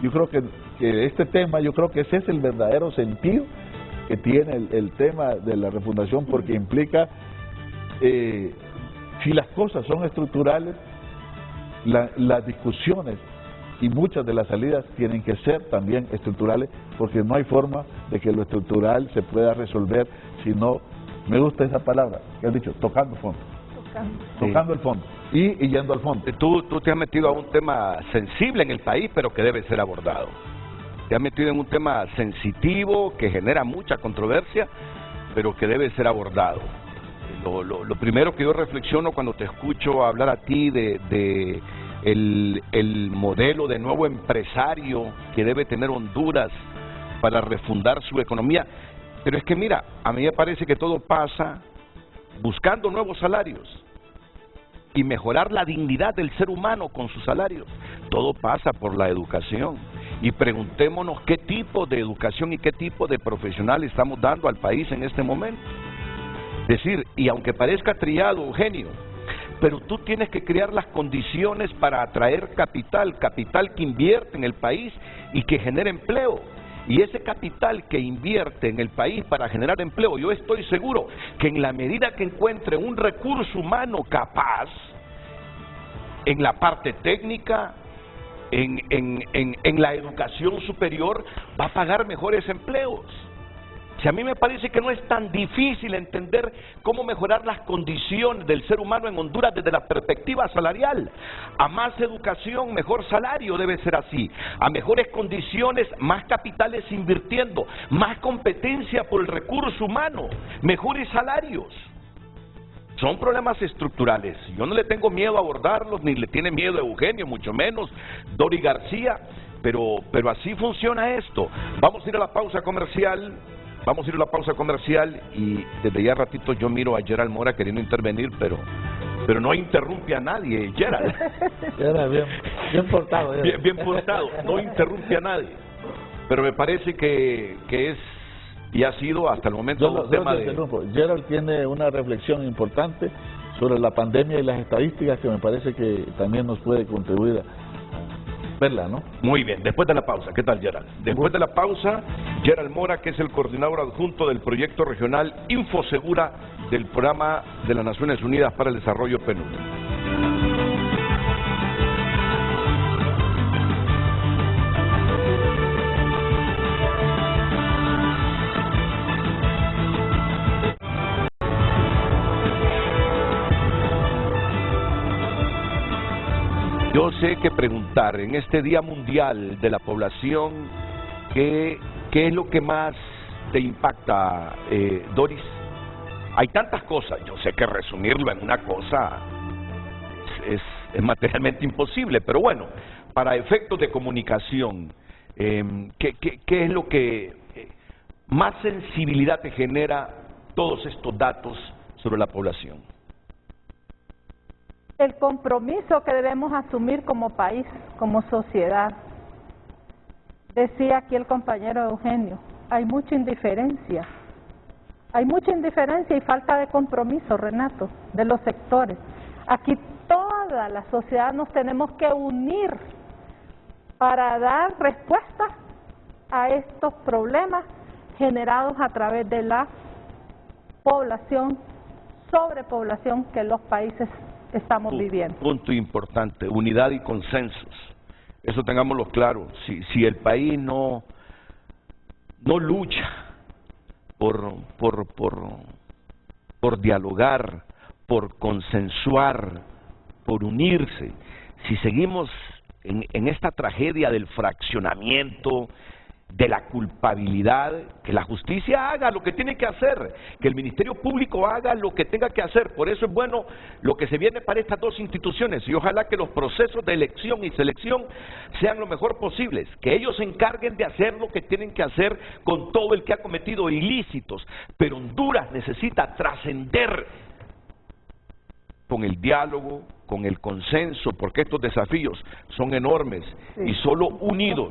yo creo que este tema, yo creo que ese es el verdadero sentido que tiene el tema de la refundación, porque implica, si las cosas son estructurales, las discusiones y muchas de las salidas tienen que ser también estructurales, porque no hay forma de que lo estructural se pueda resolver si no, me gusta esa palabra que has dicho, tocando fondo. Tocando el fondo y yendo al fondo.
Tú te has metido a un tema sensible en el país, pero que debe ser abordado. Te has metido en un tema sensitivo que genera mucha controversia, pero que debe ser abordado. lo primero que yo reflexiono cuando te escucho hablar a ti de el modelo de nuevo empresario que debe tener Honduras para refundar su economía, pero es que mira, a mí me parece que todo pasa buscando nuevos salarios y mejorar la dignidad del ser humano con sus salarios. Todo pasa por la educación. Y preguntémonos qué tipo de educación y qué tipo de profesional estamos dando al país en este momento. Es decir, y aunque parezca trillado, Eugenio, pero tú tienes que crear las condiciones para atraer capital que invierte en el país y que genere empleo. Y ese capital que invierte en el país para generar empleo, yo estoy seguro que en la medida que encuentre un recurso humano capaz, en la parte técnica, en la educación superior, va a pagar mejores empleos. Si a mí me parece que no es tan difícil entender cómo mejorar las condiciones del ser humano en Honduras desde la perspectiva salarial. A más educación, mejor salario, debe ser así. A mejores condiciones, más capitales invirtiendo, más competencia por el recurso humano, mejores salarios. Son problemas estructurales. Yo no le tengo miedo a abordarlos, ni le tiene miedo a Eugenio, mucho menos Dori García, pero así funciona esto. Vamos a ir a la pausa comercial. Vamos a ir a la pausa comercial y desde ya ratito yo miro a Gerald Mora queriendo intervenir, pero no interrumpe a nadie, Gerald.
Bien portado.
Bien portado, no interrumpe a nadie. Pero me parece que es y ha sido hasta el momento un tema de...
Gerald tiene una reflexión importante sobre la pandemia y las estadísticas que me parece que también nos puede contribuir a verla, ¿no?
Muy bien, después de la pausa, ¿qué tal, Gerald? Después de la pausa, Gerald Mora, que es el coordinador adjunto del proyecto regional Infosegura del Programa de las Naciones Unidas para el Desarrollo PNUD. Yo sé que preguntar en este Día Mundial de la Población, ¿qué es lo que más te impacta, Doris? Hay tantas cosas, yo sé que resumirlo en una cosa es materialmente imposible, pero bueno, para efectos de comunicación, ¿qué es lo que más sensibilidad te genera todos estos datos sobre la población?
El compromiso que debemos asumir como país, como sociedad. Decía aquí el compañero Eugenio, hay mucha indiferencia. Hay mucha indiferencia y falta de compromiso, Renato, de los sectores. Aquí toda la sociedad nos tenemos que unir para dar respuesta a estos problemas generados a través de la población, sobrepoblación que los países estamos viviendo.
Punto importante, unidad y consensos. Eso tengámoslo claro. Si el país no lucha por dialogar, por consensuar, por unirse, si seguimos en esta tragedia del fraccionamiento, de la culpabilidad, que la justicia haga lo que tiene que hacer, que el Ministerio Público haga lo que tenga que hacer. Por eso es bueno lo que se viene para estas dos instituciones y ojalá que los procesos de elección y selección sean lo mejor posibles, que ellos se encarguen de hacer lo que tienen que hacer con todo el que ha cometido ilícitos, pero Honduras necesita trascender con el diálogo, con el consenso, porque estos desafíos son enormes y solo unidos,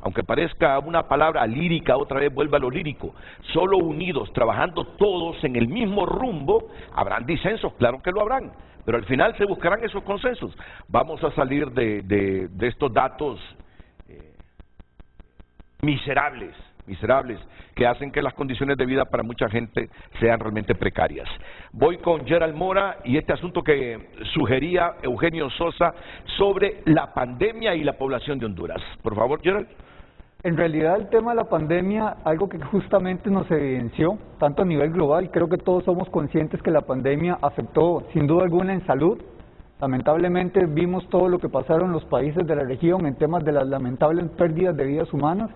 aunque parezca una palabra lírica, otra vez vuelve a lo lírico, solo unidos, trabajando todos en el mismo rumbo, habrán disensos, claro que lo habrán, pero al final se buscarán esos consensos. Vamos a salir de estos datos miserables que hacen que las condiciones de vida para mucha gente sean realmente precarias. Voy con Gerald Mora y este asunto que sugería Eugenio Sosa sobre la pandemia y la población de Honduras. Por favor, Gerald.
En realidad el tema de la pandemia, algo que justamente nos evidenció, tanto a nivel global, creo que todos somos conscientes que la pandemia afectó sin duda alguna en salud. Lamentablemente vimos todo lo que pasaron en los países de la región en temas de las lamentables pérdidas de vidas humanas.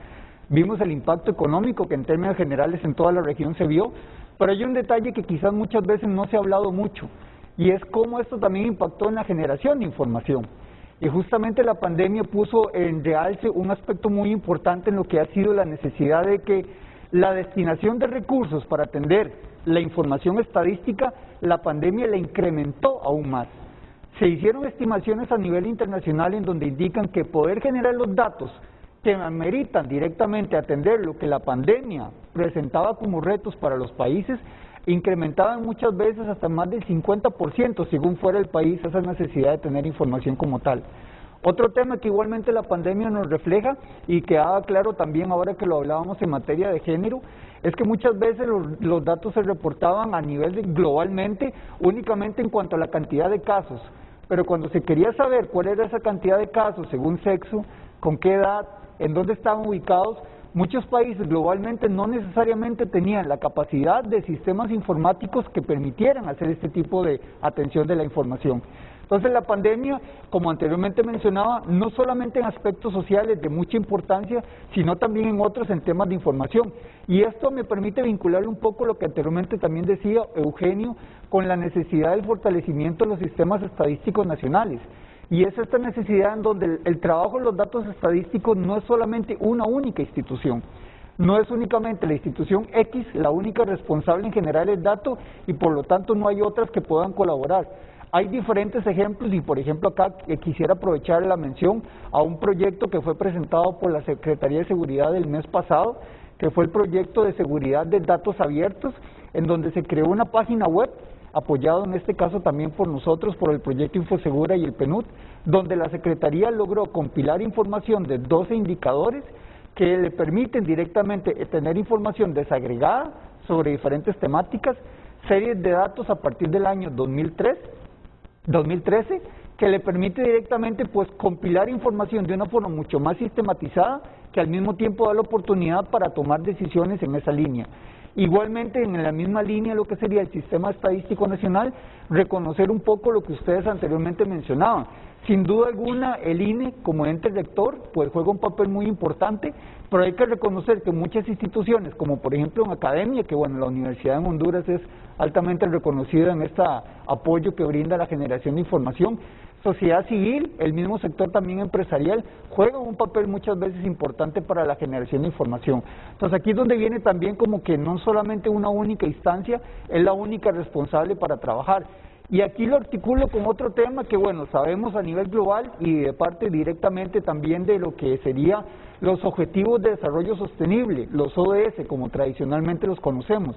Vimos el impacto económico que en términos generales en toda la región se vio, Pero hay un detalle que quizás muchas veces no se ha hablado mucho, y es cómo esto también impactó en la generación de información. Y justamente la pandemia puso en realce un aspecto muy importante en lo que ha sido la necesidad de que la destinación de recursos para atender la información estadística, la pandemia la incrementó aún más. Se hicieron estimaciones a nivel internacional en donde indican que poder generar los datos que ameritan directamente atender lo que la pandemia presentaba como retos para los países, incrementaban muchas veces hasta más del 50% según fuera el país esa necesidad de tener información como tal. Otro tema que igualmente la pandemia nos refleja y que quedaba claro también ahora que lo hablábamos en materia de género, es que muchas veces los datos se reportaban a nivel globalmente únicamente en cuanto a la cantidad de casos, pero cuando se quería saber cuál era esa cantidad de casos según sexo, con qué edad, en dónde estaban ubicados, muchos países globalmente no necesariamente tenían la capacidad de sistemas informáticos que permitieran hacer este tipo de atención de la información. Entonces la pandemia, como anteriormente mencionaba, no solamente en aspectos sociales de mucha importancia, sino también en otros en temas de información. Y esto me permite vincular un poco lo que anteriormente también decía Eugenio, con la necesidad del fortalecimiento de los sistemas estadísticos nacionales. Y es esta necesidad en donde el trabajo de los datos estadísticos no es solamente una única institución. No es únicamente la institución X la única responsable en generar el dato y por lo tanto no hay otras que puedan colaborar. Hay diferentes ejemplos y por ejemplo acá quisiera aprovechar la mención a un proyecto que fue presentado por la Secretaría de Seguridad el mes pasado, que fue el proyecto de seguridad de datos abiertos, en donde se creó una página web apoyado en este caso también por nosotros, por el proyecto Infosegura y el PNUD, donde la Secretaría logró compilar información de 12 indicadores que le permiten directamente tener información desagregada sobre diferentes temáticas, series de datos a partir del año 2013, que le permite directamente pues compilar información de una forma mucho más sistematizada, que al mismo tiempo da la oportunidad para tomar decisiones en esa línea. Igualmente, en la misma línea, lo que sería el Sistema Estadístico Nacional, reconocer un poco lo que ustedes anteriormente mencionaban. Sin duda alguna, el INE, como ente rector, pues juega un papel muy importante, pero hay que reconocer que muchas instituciones, como por ejemplo en academia, que bueno, la Universidad de Honduras es altamente reconocida en este apoyo que brinda la generación de información, sociedad civil, el mismo sector también empresarial, juega un papel muchas veces importante para la generación de información. Entonces aquí es donde viene también como que no solamente una única instancia es la única responsable para trabajar. Y aquí lo articulo con otro tema que bueno, sabemos a nivel global y de parte directamente también de lo que sería los Objetivos de Desarrollo Sostenible, los ODS, como tradicionalmente los conocemos,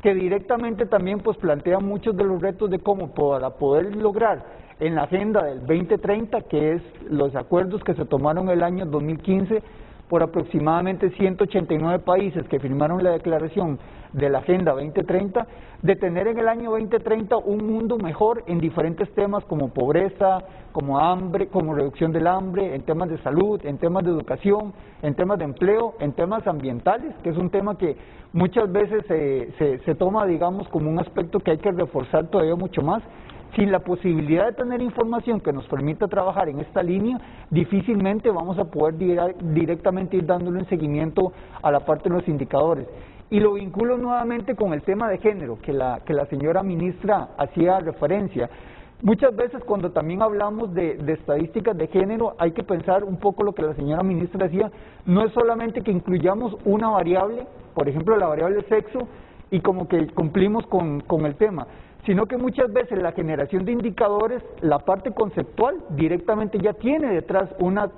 que directamente también pues plantean muchos de los retos de cómo para poder lograr en la agenda del 2030, que es los acuerdos que se tomaron el año 2015 por aproximadamente 189 países que firmaron la declaración de la Agenda 2030, de tener en el año 2030 un mundo mejor en diferentes temas como pobreza, como hambre, como reducción del hambre, en temas de salud, en temas de educación, en temas de empleo, en temas ambientales, que es un tema que muchas veces se toma, digamos, como un aspecto que hay que reforzar todavía mucho más. Sin la posibilidad de tener información que nos permita trabajar en esta línea, difícilmente vamos a poder directamente ir dándole un seguimiento a la parte de los indicadores. Y lo vinculo nuevamente con el tema de género, que la señora ministra hacía referencia. Muchas veces cuando también hablamos de estadísticas de género, hay que pensar un poco lo que la señora ministra decía, no es solamente que incluyamos una variable, por ejemplo la variable sexo, y como que cumplimos con el tema, sino que muchas veces la generación de indicadores, la parte conceptual, directamente ya tiene detrás una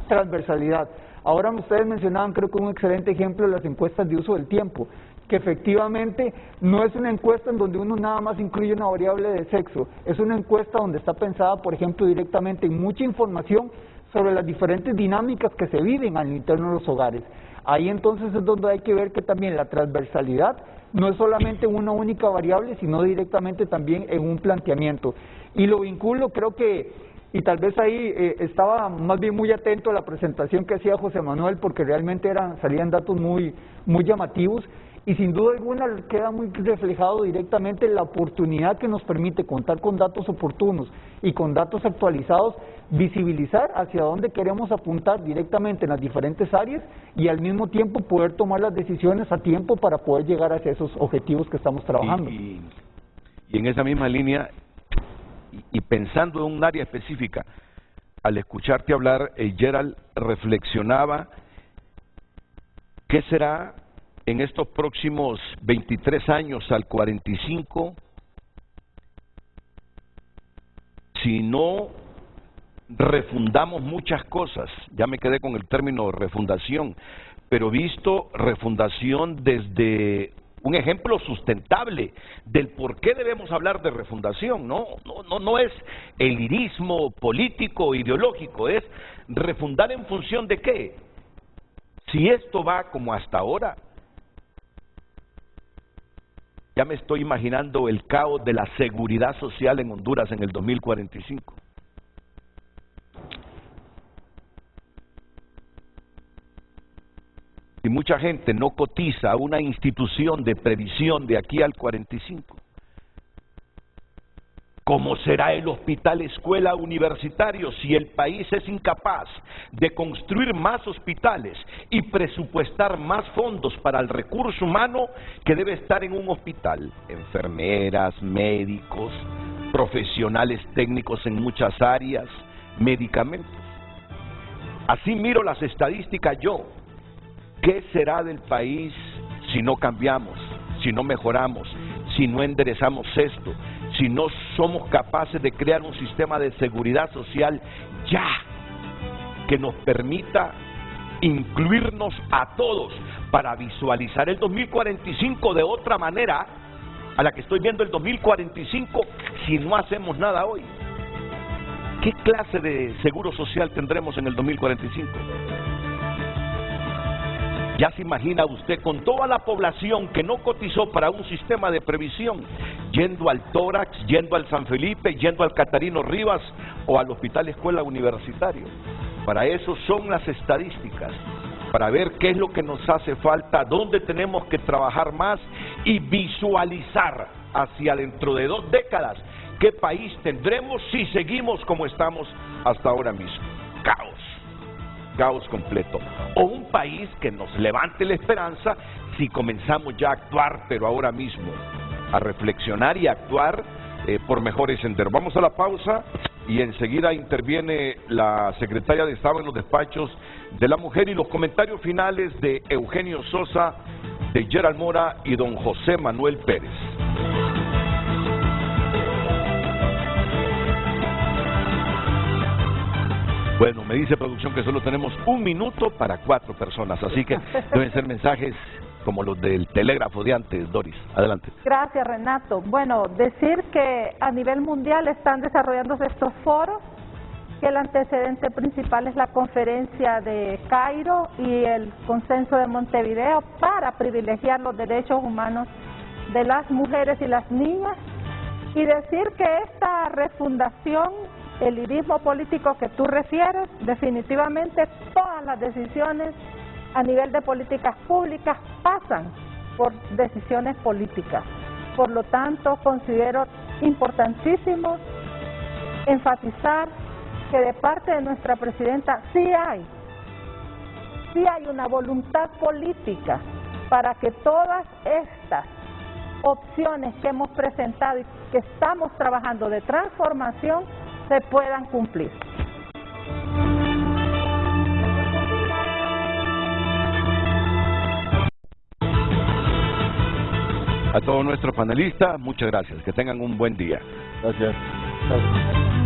transversalidad. Ahora ustedes mencionaban, creo que un excelente ejemplo, las encuestas de uso del tiempo, que efectivamente no es una encuesta en donde uno nada más incluye una variable de sexo, es una encuesta donde está pensada, por ejemplo, directamente en mucha información sobre las diferentes dinámicas que se viven al interno de los hogares. Ahí entonces es donde hay que ver que también la transversalidad no es solamente una única variable, sino directamente también en un planteamiento. Y lo vinculo, creo que, y tal vez ahí estaba más bien muy atento a la presentación que hacía José Manuel, porque realmente salían datos muy llamativos, y sin duda alguna queda muy reflejado directamente la oportunidad que nos permite contar con datos oportunos y con datos actualizados, visibilizar hacia dónde queremos apuntar directamente en las diferentes áreas y al mismo tiempo poder tomar las decisiones a tiempo para poder llegar hacia esos objetivos que estamos trabajando.
Y en esa misma línea, y pensando en un área específica, al escucharte hablar, Gerald, reflexionaba, ¿qué será en estos próximos 23 años al 45 si no refundamos muchas cosas? Ya me quedé con el término refundación, pero visto refundación desde un ejemplo sustentable del por qué debemos hablar de refundación. No es el lirismo político, ideológico, es refundar en función de qué. Si esto va como hasta ahora, ya me estoy imaginando el caos de la seguridad social en Honduras en el 2045. Si mucha gente no cotiza a una institución de previsión de aquí al 45, ¿cómo será el hospital escuela universitario si el país es incapaz de construir más hospitales y presupuestar más fondos para el recurso humano que debe estar en un hospital? Enfermeras, médicos, profesionales técnicos en muchas áreas, medicamentos. Así miro las estadísticas yo. ¿Qué será del país si no cambiamos, si no mejoramos, si no enderezamos esto, si no somos capaces de crear un sistema de seguridad social ya que nos permita incluirnos a todos para visualizar el 2045 de otra manera a la que estoy viendo el 2045 si no hacemos nada hoy? ¿Qué clase de seguro social tendremos en el 2045? Ya se imagina usted con toda la población que no cotizó para un sistema de previsión, yendo al Tórax, yendo al San Felipe, yendo al Catarino Rivas o al Hospital Escuela Universitario. Para eso son las estadísticas, para ver qué es lo que nos hace falta, dónde tenemos que trabajar más y visualizar hacia dentro de 2 décadas qué país tendremos si seguimos como estamos hasta ahora mismo. Caos completo, o un país que nos levante la esperanza si comenzamos ya a actuar, pero ahora mismo, a reflexionar y a actuar por mejores senderos. Vamos a la pausa y enseguida interviene la secretaria de Estado en los despachos de la mujer y los comentarios finales de Eugenio Sosa, de Gerald Mora y don José Manuel Pérez. Bueno, me dice producción que solo tenemos 1 minuto para 4 personas, así que deben ser mensajes como los del telégrafo de antes. Doris, adelante.
Gracias, Renato. Bueno, decir que a nivel mundial están desarrollándose estos foros, que el antecedente principal es la conferencia de Cairo y el consenso de Montevideo para privilegiar los derechos humanos de las mujeres y las niñas, y decir que esta refundación, el lirismo político que tú refieres, definitivamente todas las decisiones a nivel de políticas públicas pasan por decisiones políticas. Por lo tanto, considero importantísimo enfatizar que de parte de nuestra presidenta sí hay una voluntad política para que todas estas opciones que hemos presentado y que estamos trabajando de transformación se puedan cumplir.
A todos nuestros panelistas, muchas gracias. Que tengan un buen día.
Gracias.
Gracias.